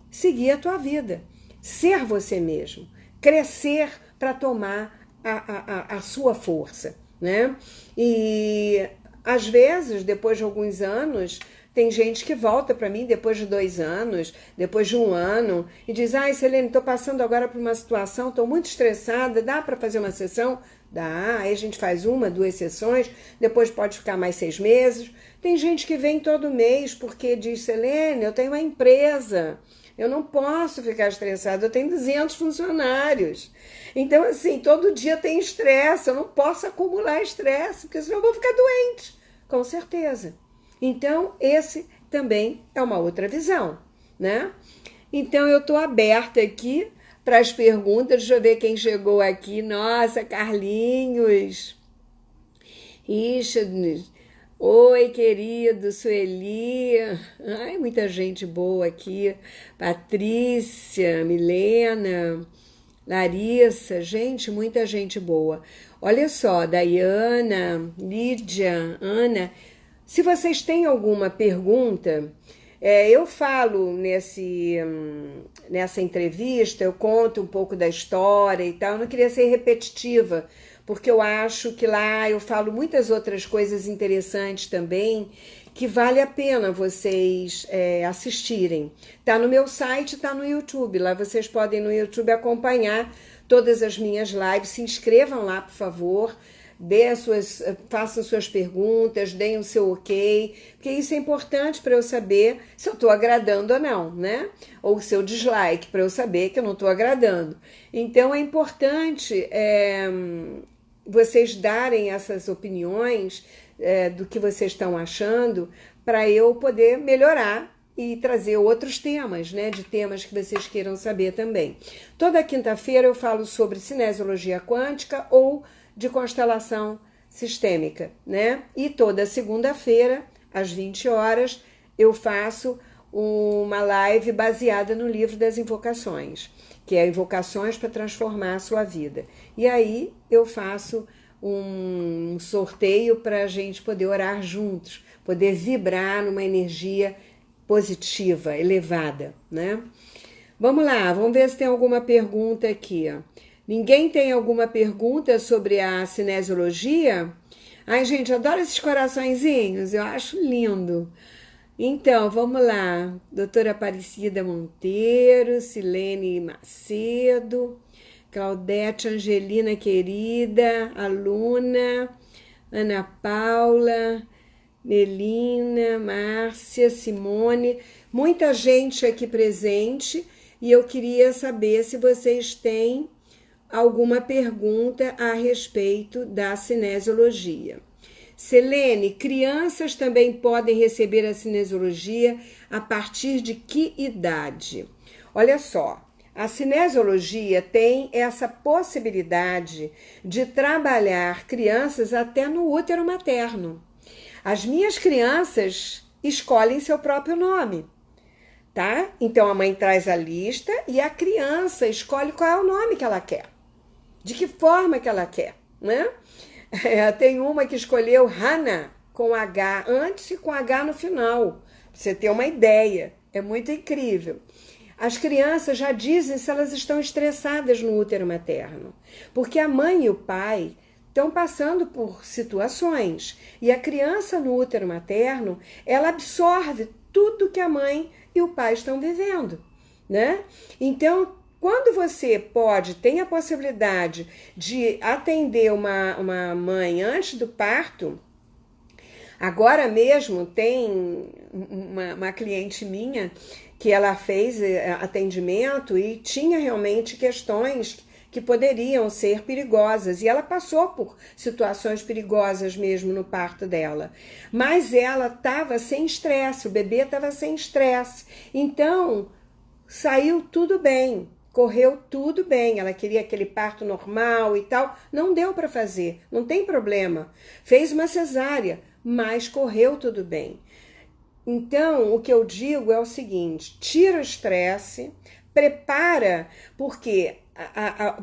seguir a tua vida. Ser você mesmo. Crescer para tomar a sua força, né? E, às vezes, depois de alguns anos... Tem gente que volta para mim depois de 2 anos, depois de 1 ano, e diz, ai, Selene, estou passando agora por uma situação, estou muito estressada, dá para fazer uma sessão? Dá, aí a gente faz 1, 2 sessões, depois pode ficar mais 6 meses. Tem gente que vem todo mês porque diz, Selene, eu tenho uma empresa, eu não posso ficar estressada, eu tenho 200 funcionários. Então, assim, todo dia tem estresse, eu não posso acumular estresse, porque senão eu vou ficar doente, com certeza. Então, esse também é uma outra visão, né? Então, eu estou aberta aqui para as perguntas. Deixa eu ver quem chegou aqui. Nossa, Carlinhos. Richard. Oi, querido. Sueli. Ai, muita gente boa aqui. Patrícia, Milena, Larissa. Gente, muita gente boa. Olha só, Daiana, Lídia, Ana... Se vocês têm alguma pergunta, eu falo nessa entrevista, eu conto um pouco da história e tal. Eu não queria ser repetitiva, porque eu acho que lá eu falo muitas outras coisas interessantes também, que vale a pena vocês assistirem. Tá no meu site, tá no YouTube. Lá vocês podem no YouTube acompanhar todas as minhas lives. Se inscrevam lá, por favor. Façam suas perguntas, deem o seu ok, porque isso é importante para eu saber se eu estou agradando ou não, né? Ou o seu dislike, para eu saber que eu não estou agradando. Então é importante vocês darem essas opiniões do que vocês estão achando, para eu poder melhorar e trazer outros temas, né? De temas que vocês queiram saber também. Toda quinta-feira eu falo sobre cinesiologia quântica ou de constelação sistêmica, né? E toda segunda-feira, às 20 horas, eu faço uma live baseada no livro das invocações, que é Invocações para Transformar a Sua Vida. E aí eu faço um sorteio para a gente poder orar juntos, poder vibrar numa energia positiva, elevada, né? Vamos lá, vamos ver se tem alguma pergunta aqui. Ninguém tem alguma pergunta sobre a cinesiologia? Ai, gente, eu adoro esses coraçõezinhos, eu acho lindo. Então, vamos lá. Doutora Aparecida Monteiro, Silene Macedo, Claudete Angelina querida, aluna, Ana Paula, Melina, Márcia, Simone, muita gente aqui presente, e eu queria saber se vocês têm alguma pergunta a respeito da cinesiologia. Selene, crianças também podem receber a cinesiologia a partir de que idade? Olha só, a cinesiologia tem essa possibilidade de trabalhar crianças até no útero materno. As minhas crianças escolhem seu próprio nome, tá? Então a mãe traz a lista e a criança escolhe qual é o nome que ela quer, de que forma que ela quer, né? Tem uma que escolheu Hannah com H antes e com H no final, pra você ter uma ideia, é muito incrível. As crianças já dizem se elas estão estressadas no útero materno, porque a mãe e o pai estão passando por situações, e a criança no útero materno, ela absorve tudo que a mãe e o pai estão vivendo, né? Então, quando você tem a possibilidade de atender uma mãe antes do parto, agora mesmo tem uma cliente minha que ela fez atendimento e tinha realmente questões que poderiam ser perigosas, e ela passou por situações perigosas mesmo no parto dela, mas ela estava sem estresse, o bebê estava sem estresse, então saiu tudo bem. Correu tudo bem, ela queria aquele parto normal e tal, não deu para fazer, não tem problema. Fez uma cesárea, mas correu tudo bem. Então, o que eu digo é o seguinte, tira o estresse, prepara, porque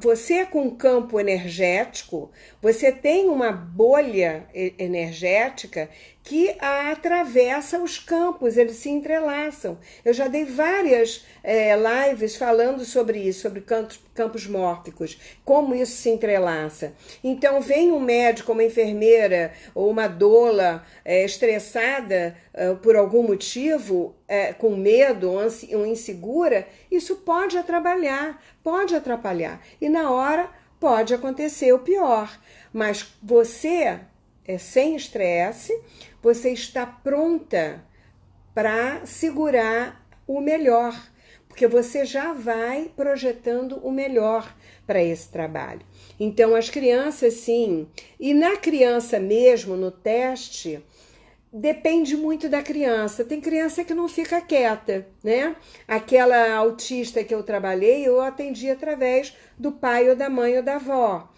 você com campo energético, você tem uma bolha energética que atravessa os campos, eles se entrelaçam. Eu já dei várias lives falando sobre isso, sobre campos mórficos, como isso se entrelaça. Então vem um médico, uma enfermeira ou uma doula estressada por algum motivo, com medo ou insegura, isso pode atrapalhar. E na hora pode acontecer o pior. Mas você sem estresse, você está pronta para segurar o melhor, porque você já vai projetando o melhor para esse trabalho. Então, as crianças, sim, e na criança mesmo, no teste, depende muito da criança. Tem criança que não fica quieta, né? Aquela autista que eu trabalhei, eu atendi através do pai ou da mãe ou da avó.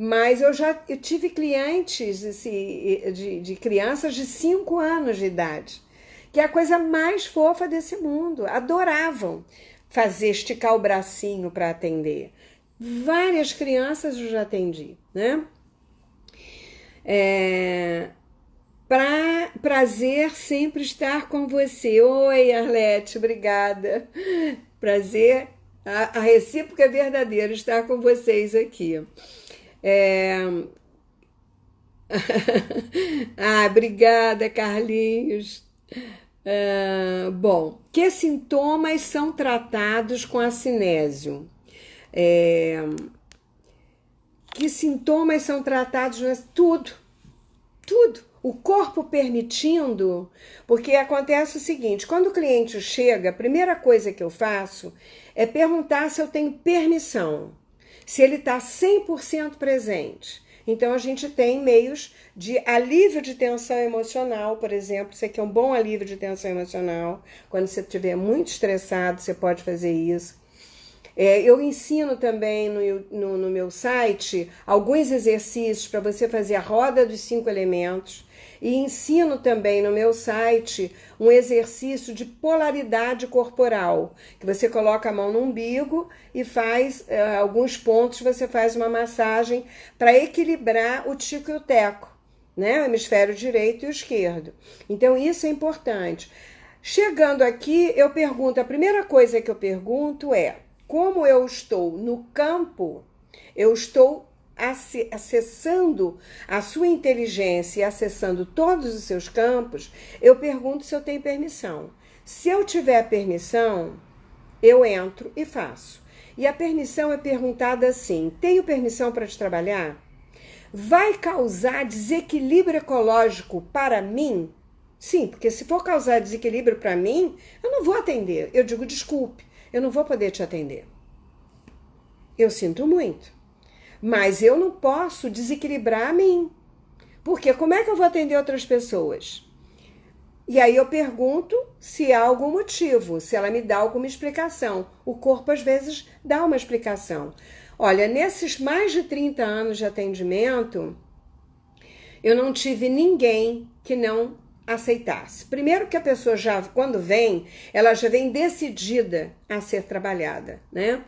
Mas eu tive clientes de crianças de 5 anos de idade, que é a coisa mais fofa desse mundo. Adoravam esticar o bracinho para atender. Várias crianças eu já atendi, né? Prazer sempre estar com você. Oi, Arlete, obrigada. Prazer, a recíproca é verdadeira estar com vocês aqui. Obrigada, Carlinhos. Bom, que sintomas são tratados com a cinésio? Que sintomas são tratados? Tudo. O corpo permitindo, porque acontece o seguinte, quando o cliente chega, a primeira coisa que eu faço é perguntar se eu tenho permissão, se ele está 100% presente. Então, a gente tem meios de alívio de tensão emocional, por exemplo. Isso aqui é um bom alívio de tensão emocional. Quando você estiver muito estressado, você pode fazer isso. Eu ensino também no meu site alguns exercícios para você fazer a roda dos 5 elementos. E ensino também no meu site um exercício de polaridade corporal, que você coloca a mão no umbigo e faz alguns pontos, você faz uma massagem para equilibrar o tico e o teco, né? O hemisfério direito e o esquerdo. Então isso é importante. Chegando aqui, eu pergunto, a primeira coisa que eu pergunto é: como eu estou no campo, eu estou acessando a sua inteligência e acessando todos os seus campos, eu pergunto se eu tenho permissão. Se eu tiver permissão, eu entro e faço. E a permissão é perguntada assim: tenho permissão para te trabalhar? Vai causar desequilíbrio ecológico para mim? Sim, porque se for causar desequilíbrio para mim, eu não vou atender. Eu digo, desculpe, eu não vou poder te atender. Eu sinto muito. Mas eu não posso desequilibrar a mim. Porque como é que eu vou atender outras pessoas? E aí eu pergunto se há algum motivo, se ela me dá alguma explicação. O corpo às vezes dá uma explicação. Olha, nesses mais de 30 anos de atendimento, eu não tive ninguém que não aceitasse. Primeiro que a pessoa já, quando vem, ela já vem decidida a ser trabalhada, né?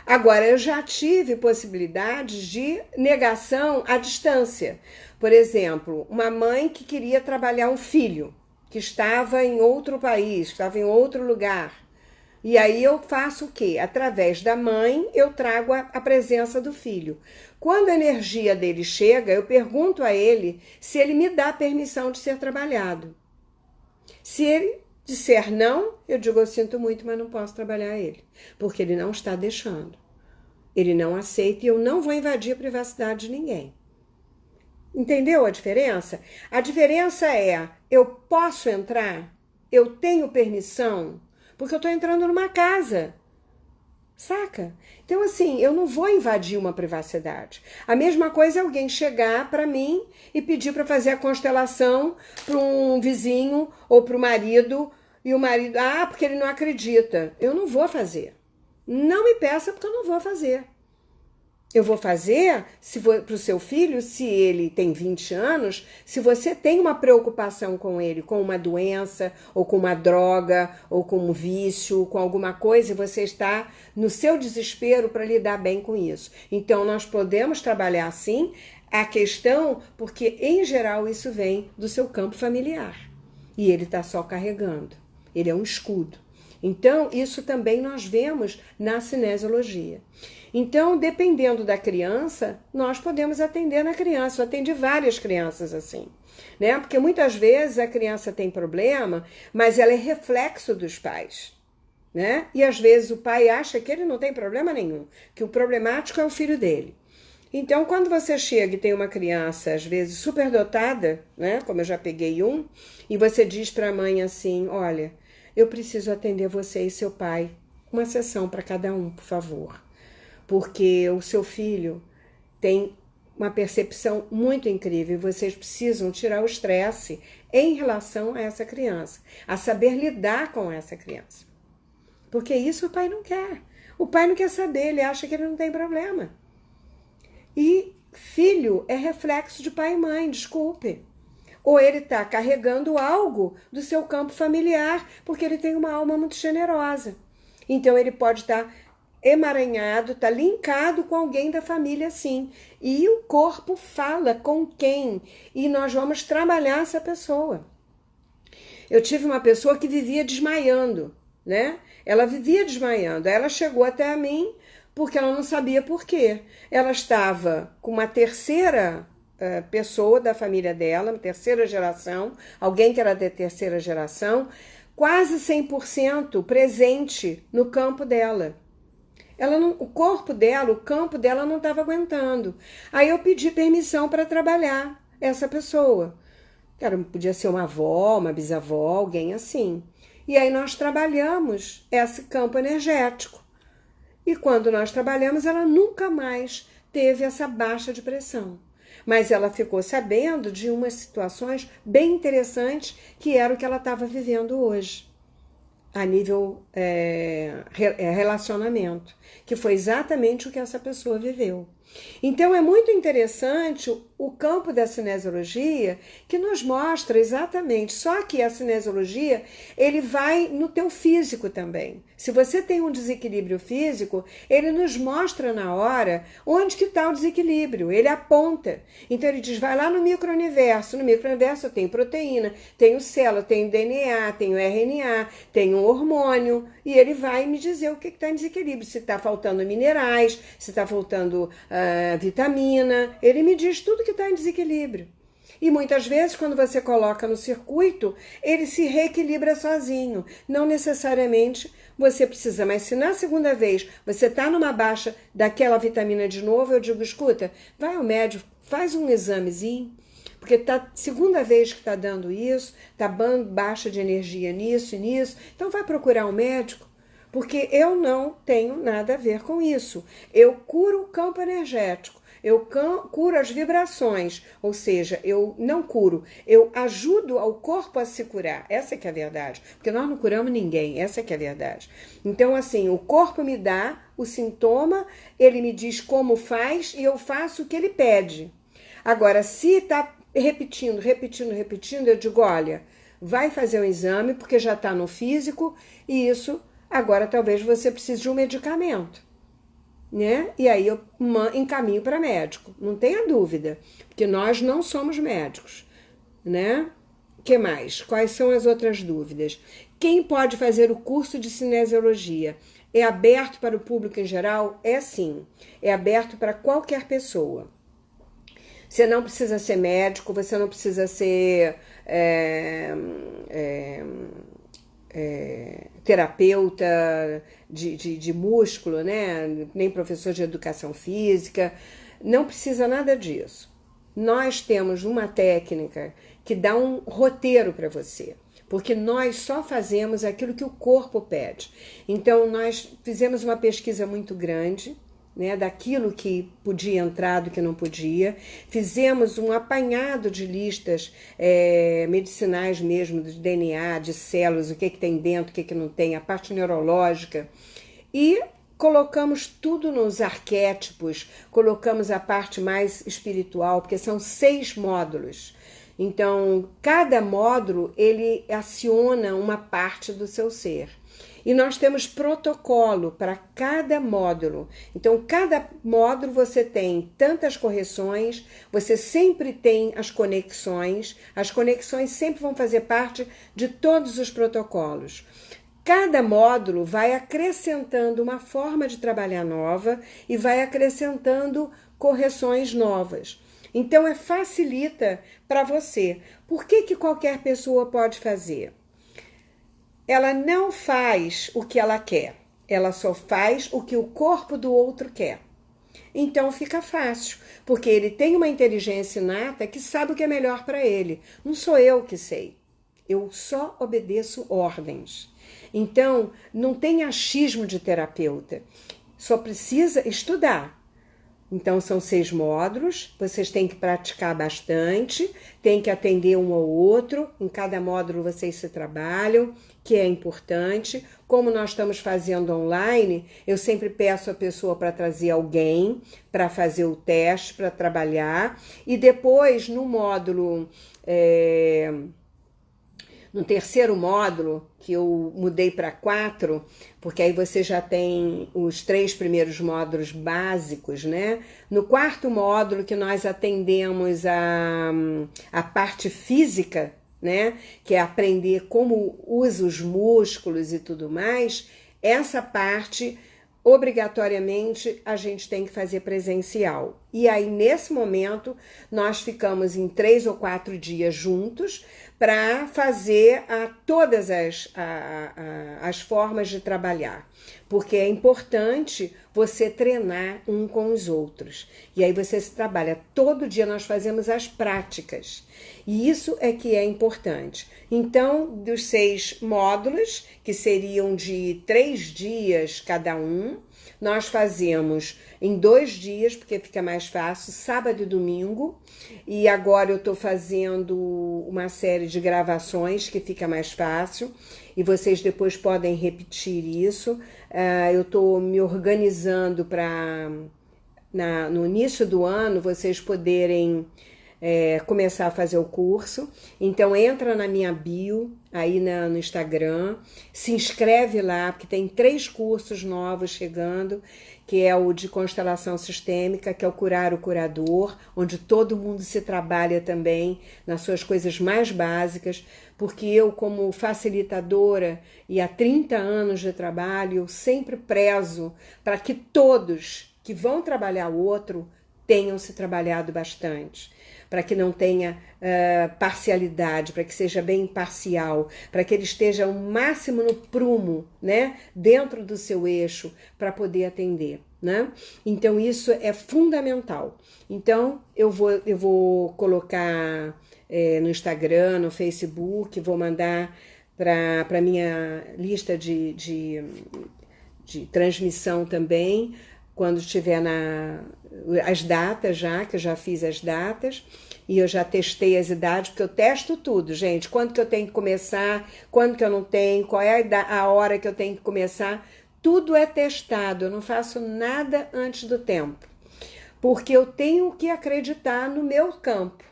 Agora, eu já tive possibilidades de negação à distância. Por exemplo, uma mãe que queria trabalhar um filho, que estava em outro país, estava em outro lugar. E aí eu faço o quê? Através da mãe, eu trago a presença do filho. Quando a energia dele chega, eu pergunto a ele se ele me dá permissão de ser trabalhado. Se ele disser não, eu digo, eu sinto muito, mas não posso trabalhar ele, porque ele não está deixando. Ele não aceita e eu não vou invadir a privacidade de ninguém. Entendeu a diferença? A diferença é, eu posso entrar? Eu tenho permissão? Porque eu estou entrando numa casa. Saca? Então, assim, eu não vou invadir uma privacidade. A mesma coisa é alguém chegar para mim e pedir para fazer a constelação para um vizinho ou para o marido, e o marido, porque ele não acredita. Eu não vou fazer. Não me peça porque eu não vou fazer. Eu vou fazer para o seu filho, se ele tem 20 anos, se você tem uma preocupação com ele, com uma doença, ou com uma droga, ou com um vício, com alguma coisa, e você está no seu desespero para lidar bem com isso. Então, nós podemos trabalhar assim a questão, porque em geral isso vem do seu campo familiar. E ele está só carregando. Ele é um escudo. Então, isso também nós vemos na cinesiologia. Então, dependendo da criança, nós podemos atender na criança. Eu atendi várias crianças assim, né? Porque muitas vezes a criança tem problema, mas ela é reflexo dos pais, né? E às vezes o pai acha que ele não tem problema nenhum, que o problemático é o filho dele. Então, quando você chega e tem uma criança, às vezes superdotada, né? Como eu já peguei um, e você diz para a mãe assim, olha, eu preciso atender você e seu pai, uma sessão para cada um, por favor. Porque o seu filho tem uma percepção muito incrível e vocês precisam tirar o estresse em relação a essa criança, a saber lidar com essa criança. Porque isso o pai não quer. O pai não quer saber, ele acha que ele não tem problema. E filho é reflexo de pai e mãe, desculpe. Ou ele está carregando algo do seu campo familiar, porque ele tem uma alma muito generosa. Então ele pode estar emaranhado, está linkado com alguém da família, sim. E o corpo fala com quem? E nós vamos trabalhar essa pessoa. Eu tive uma pessoa que vivia desmaiando, né? Ela vivia desmaiando. Aí ela chegou até a mim porque ela não sabia por quê. Ela estava com uma terceira pessoa da família dela, terceira geração, alguém que era da terceira geração, quase 100% presente no campo dela. O corpo dela, o campo dela não estava aguentando. Aí eu pedi permissão para trabalhar essa pessoa. Podia ser uma avó, uma bisavó, alguém assim. E aí nós trabalhamos esse campo energético. E quando nós trabalhamos, ela nunca mais teve essa baixa de pressão. Mas ela ficou sabendo de umas situações bem interessantes que era o que ela estava vivendo hoje. a nível relacionamento, que foi exatamente o que essa pessoa viveu. Então é muito interessante o campo da cinesiologia, que nos mostra exatamente, só que a cinesiologia, ele vai no teu físico também. Se você tem um desequilíbrio físico, ele nos mostra na hora onde que está o desequilíbrio, ele aponta. Então ele diz, vai lá no micro-universo eu tenho proteína, tenho célula, tenho DNA, tenho RNA, tenho hormônio, e ele vai me dizer o que está em desequilíbrio, se está faltando minerais, se está faltando vitamina, ele me diz tudo que está em desequilíbrio. E muitas vezes, quando você coloca no circuito, ele se reequilibra sozinho. Não necessariamente você precisa, mas se na segunda vez você está numa baixa daquela vitamina de novo, eu digo, escuta, vai ao médico, faz um examezinho, porque tá segunda vez que está dando isso, está dando baixa de energia nisso e nisso, então vai procurar um médico. Porque eu não tenho nada a ver com isso. Eu curo o campo energético, eu curo as vibrações, ou seja, eu não curo, eu ajudo ao corpo a se curar. Essa que é a verdade, porque nós não curamos ninguém, essa que é a verdade. Então, assim, o corpo me dá o sintoma, ele me diz como faz e eu faço o que ele pede. Agora, se está repetindo, eu digo, olha, vai fazer um exame, porque já está no físico, e isso... Agora, talvez você precise de um medicamento, né? E aí eu encaminho para médico, não tenha dúvida, porque nós não somos médicos, né? O que mais? Quais são as outras dúvidas? Quem pode fazer o curso de cinesiologia? É aberto para o público em geral? É sim, é aberto para qualquer pessoa. Você não precisa ser médico, você não precisa ser... terapeuta de músculo, né? Nem professor de educação física, não precisa nada disso. Nós temos uma técnica que dá um roteiro para você, porque nós só fazemos aquilo que o corpo pede. Então, nós fizemos uma pesquisa muito grande, né, daquilo que podia entrar, do que não podia. Fizemos um apanhado de listas medicinais mesmo, de DNA, de células, o que tem dentro, o que não tem, a parte neurológica. E colocamos tudo nos arquétipos, colocamos a parte mais espiritual, porque são 6 módulos. Então, cada módulo, ele aciona uma parte do seu ser. E nós temos protocolo para cada módulo. Então, cada módulo você tem tantas correções, você sempre tem as conexões sempre vão fazer parte de todos os protocolos. Cada módulo vai acrescentando uma forma de trabalhar nova e vai acrescentando correções novas. Então, facilita para você. Por que qualquer pessoa pode fazer? Ela não faz o que ela quer, ela só faz o que o corpo do outro quer. Então fica fácil, porque ele tem uma inteligência inata que sabe o que é melhor para ele. Não sou eu que sei, eu só obedeço ordens. Então não tem achismo de terapeuta, só precisa estudar. Então, são 6 módulos, vocês têm que praticar bastante, tem que atender um ao outro, em cada módulo vocês se trabalham, que é importante. Como nós estamos fazendo online, eu sempre peço a pessoa para trazer alguém, para fazer o teste, para trabalhar, e depois no módulo... No terceiro módulo, que eu mudei para 4, porque aí você já tem os 3 primeiros módulos básicos, né? No 4º módulo, que nós atendemos a parte física, né? Que é aprender como usa os músculos e tudo mais, essa parte... obrigatoriamente a gente tem que fazer presencial. E aí, nesse momento, nós ficamos em 3 ou 4 dias juntos para fazer todas as formas de trabalhar. Porque é importante você treinar um com os outros. E aí você se trabalha. Todo dia nós fazemos as práticas. E isso é que é importante. Então, dos 6 módulos, que seriam de 3 dias cada um, nós fazemos em 2 dias, porque fica mais fácil, sábado e domingo. E agora eu estou fazendo uma série de gravações que fica mais fácil. E vocês depois podem repetir isso. Eu estou me organizando para, no início do ano, vocês poderem começar a fazer o curso. Então entra na minha bio aí no Instagram, se inscreve lá, porque tem 3 cursos novos chegando, que é o de constelação sistêmica, que é o Curar o Curador, onde todo mundo se trabalha também nas suas coisas mais básicas, porque eu, como facilitadora e há 30 anos de trabalho, eu sempre prezo para que todos que vão trabalhar o outro tenham se trabalhado bastante, para que não tenha parcialidade, para que seja bem imparcial, para que ele esteja o máximo no prumo, né, dentro do seu eixo, para poder atender, né? Então isso é fundamental. Então eu vou colocar no Instagram, no Facebook, vou mandar para minha lista de transmissão também, quando estiver as datas já, que eu já fiz as datas, e eu já testei as idades, porque eu testo tudo, gente, quando que eu tenho que começar, quando que eu não tenho, qual é a hora que eu tenho que começar, tudo é testado, eu não faço nada antes do tempo, porque eu tenho que acreditar no meu campo.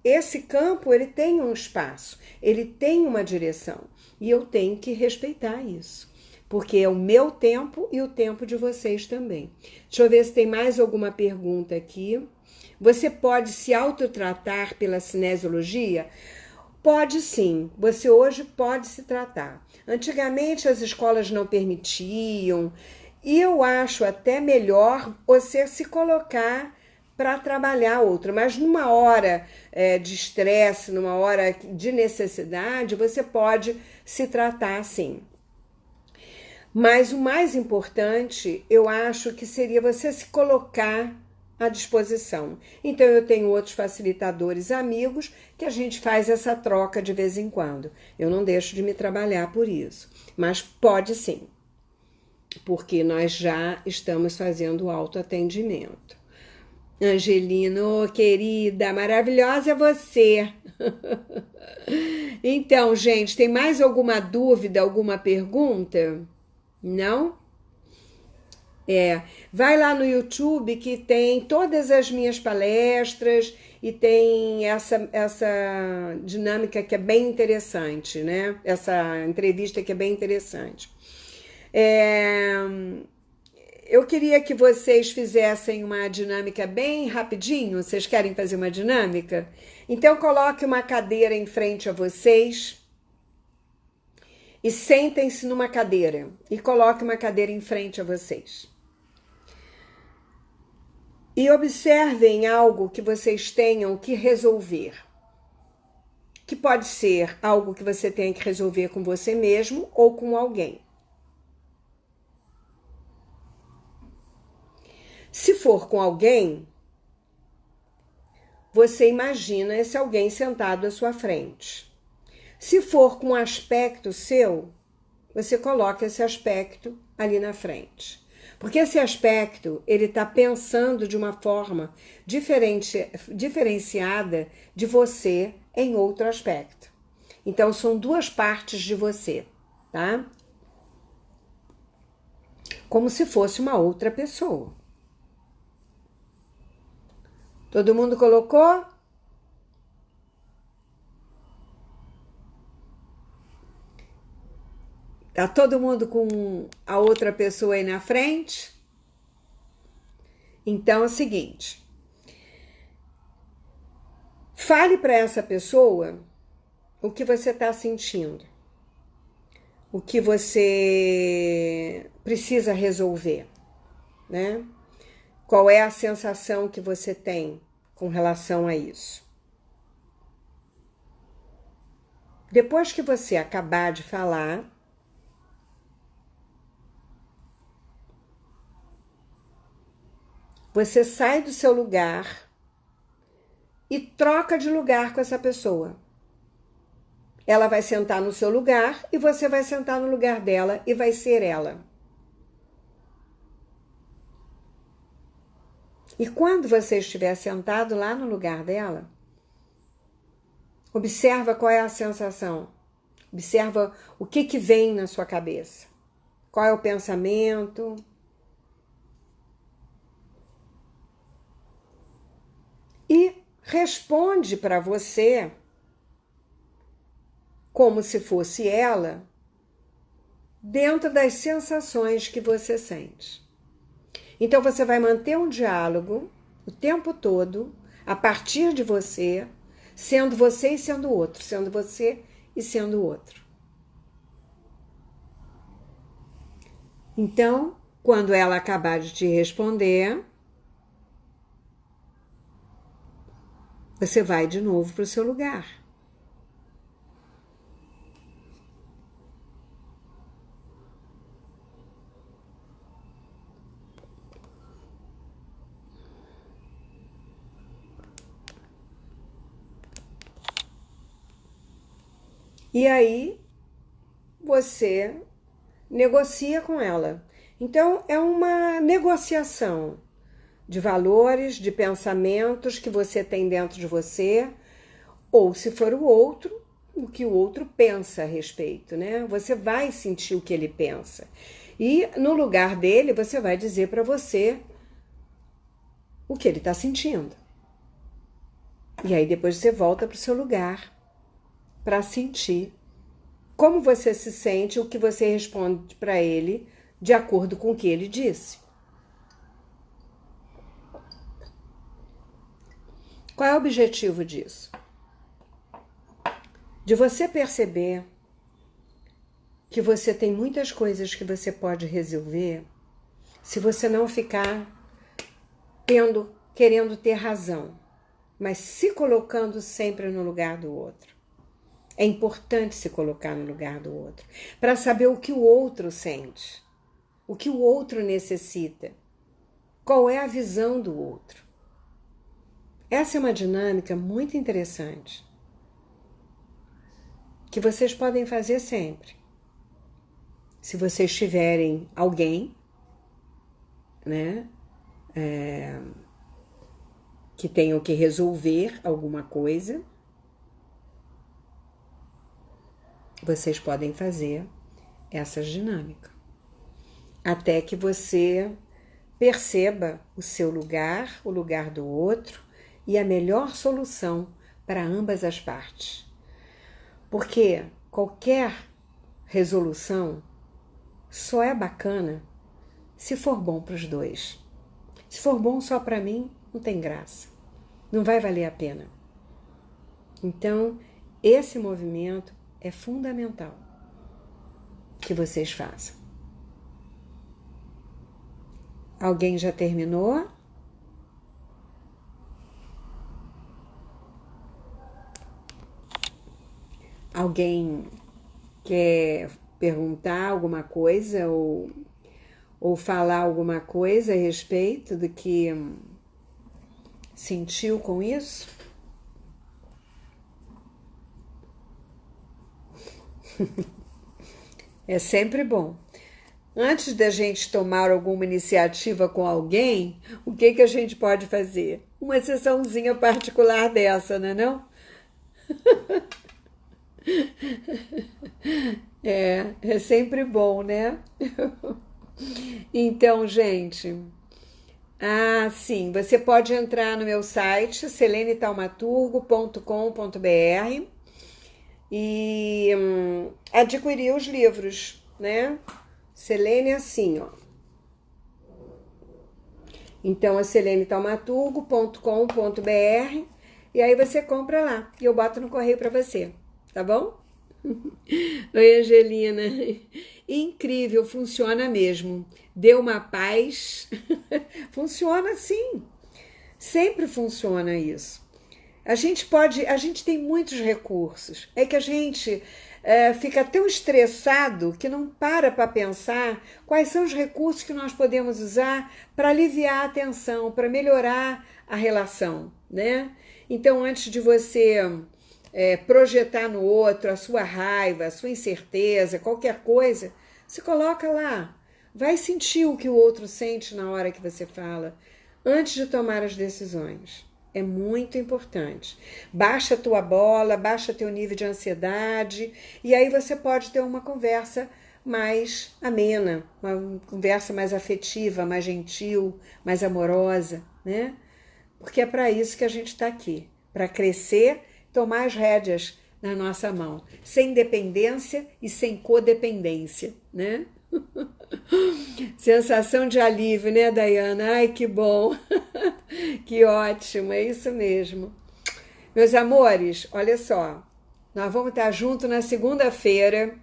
Esse campo, ele tem um espaço, ele tem uma direção, e eu tenho que respeitar isso. Porque é o meu tempo e o tempo de vocês também. Deixa eu ver se tem mais alguma pergunta aqui. Você pode se autotratar pela cinesiologia? Pode sim, você hoje pode se tratar. Antigamente as escolas não permitiam, e eu acho até melhor você se colocar para trabalhar outra, mas numa hora de estresse, numa hora de necessidade, você pode se tratar sim. Mas o mais importante, eu acho que seria você se colocar à disposição. Então eu tenho outros facilitadores amigos que a gente faz essa troca de vez em quando. Eu não deixo de me trabalhar por isso, mas pode sim, porque nós já estamos fazendo autoatendimento. Angelino, querida, maravilhosa é você. Então, gente, tem mais alguma dúvida, alguma pergunta? Não? Vai lá no YouTube que tem todas as minhas palestras e tem essa dinâmica que é bem interessante, né? Essa entrevista que é bem interessante. Eu queria que vocês fizessem uma dinâmica bem rapidinho. Vocês querem fazer uma dinâmica? Então coloque uma cadeira em frente a vocês. E sentem-se numa cadeira e coloque uma cadeira em frente a vocês. E observem algo que vocês tenham que resolver. Que pode ser algo que você tenha que resolver com você mesmo ou com alguém. Se for com alguém, você imagina esse alguém sentado à sua frente. Se for com um aspecto seu, você coloca esse aspecto ali na frente. Porque esse aspecto, ele está pensando de uma forma diferenciada de você em outro aspecto. Então, são 2 partes de você, tá? Como se fosse uma outra pessoa. Todo mundo colocou? Tá todo mundo com a outra pessoa aí na frente? Então é o seguinte. Fale para essa pessoa o que você está sentindo. O que você precisa resolver, né? Qual é a sensação que você tem com relação a isso? Depois que você acabar de falar, você sai do seu lugar e troca de lugar com essa pessoa. Ela vai sentar no seu lugar e você vai sentar no lugar dela e vai ser ela. E quando você estiver sentado lá no lugar dela, observa qual é a sensação. Observa o que vem na sua cabeça. Qual é o pensamento? E responde para você como se fosse ela, dentro das sensações que você sente. Então você vai manter um diálogo o tempo todo, a partir de você, sendo você e sendo o outro, sendo você e sendo o outro. Então, quando ela acabar de te responder, você vai de novo para o seu lugar. E aí, você negocia com ela. Então, é uma negociação de valores, de pensamentos que você tem dentro de você, ou se for o outro, o que o outro pensa a respeito, né? Você vai sentir o que ele pensa. E no lugar dele, você vai dizer para você o que ele está sentindo. E aí depois você volta para o seu lugar para sentir como você se sente, o que você responde para ele de acordo com o que ele disse. Qual é o objetivo disso? De você perceber que você tem muitas coisas que você pode resolver se você não ficar querendo ter razão, mas se colocando sempre no lugar do outro. É importante se colocar no lugar do outro, para saber o que o outro sente, o que o outro necessita, qual é a visão do outro. Essa é uma dinâmica muito interessante, que vocês podem fazer sempre. Se vocês tiverem alguém, né, que tenham que resolver alguma coisa, vocês podem fazer essa dinâmica. Até que você perceba o seu lugar, o lugar do outro e a melhor solução para ambas as partes. Porque qualquer resolução só é bacana se for bom para os dois. Se for bom só para mim, não tem graça. Não vai valer a pena. Então, esse movimento é fundamental que vocês façam. Alguém já terminou? Alguém quer perguntar alguma coisa ou falar alguma coisa a respeito do que sentiu com isso? É sempre bom. Antes da gente tomar alguma iniciativa com alguém, o que a gente pode fazer? Uma sessãozinha particular dessa, não é não? É sempre bom, né? Então, gente, sim, você pode entrar no meu site, selenetaumaturgo.com.br e adquirir os livros, né? Selene assim, ó. Então, é selenetaumaturgo.com.br e aí você compra lá e eu boto no correio para você, tá bom? Oi, Angelina. Incrível, funciona mesmo. Deu uma paz. Funciona sim. Sempre funciona isso. A gente tem muitos recursos. É que a gente fica tão estressado que não para pensar quais são os recursos que nós podemos usar para aliviar a tensão, para melhorar a relação, né? Então, antes de você projetar no outro a sua raiva, a sua incerteza, qualquer coisa, se coloca lá. Vai sentir o que o outro sente na hora que você fala. antes de tomar as decisões. É muito importante. Baixa a tua bola, baixa teu nível de ansiedade, e aí você pode ter uma conversa mais amena, uma conversa mais afetiva, mais gentil, mais amorosa, né? Porque é para isso que a gente está aqui, para crescer, tomar as rédeas na nossa mão, sem dependência e sem codependência, né? Sensação de alívio, né, Dayana? Ai, que bom, que ótimo, é isso mesmo. Meus amores, olha só, nós vamos estar juntos na segunda-feira,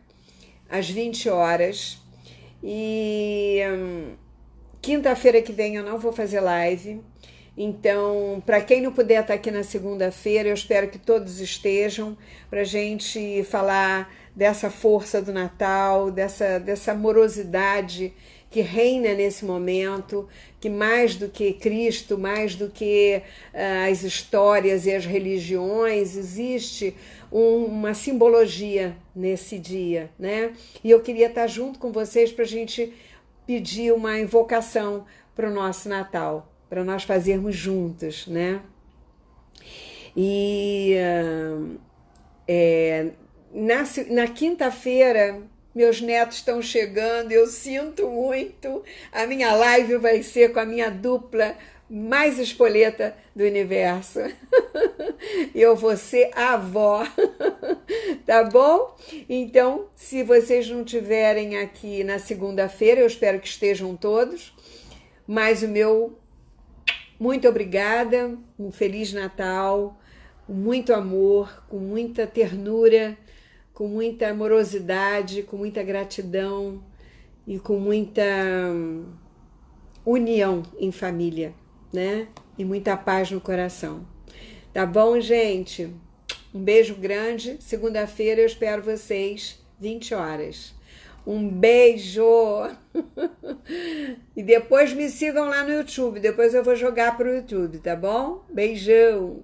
às 20 horas, e quinta-feira que vem eu não vou fazer live. Então, para quem não puder estar aqui na segunda-feira, eu espero que todos estejam, para a gente falar dessa força do Natal, dessa amorosidade que reina nesse momento, que mais do que Cristo, mais do que as histórias e as religiões, existe uma simbologia nesse dia, né? E eu queria estar junto com vocês para a gente pedir uma invocação para o nosso Natal, para nós fazermos juntos, né? E na quinta-feira, meus netos estão chegando, eu sinto muito. A minha live vai ser com a minha dupla mais espoleta do universo. Eu vou ser a avó, tá bom? Então, se vocês não estiverem aqui na segunda-feira, eu espero que estejam todos. Mas o meu muito obrigada, um Feliz Natal, com muito amor, com muita ternura, com muita amorosidade, com muita gratidão e com muita união em família, né? E muita paz no coração. Tá bom, gente? Um beijo grande. Segunda-feira eu espero vocês, 20 horas. Um beijo! E depois me sigam lá no YouTube. Depois eu vou jogar pro YouTube, tá bom? Beijão!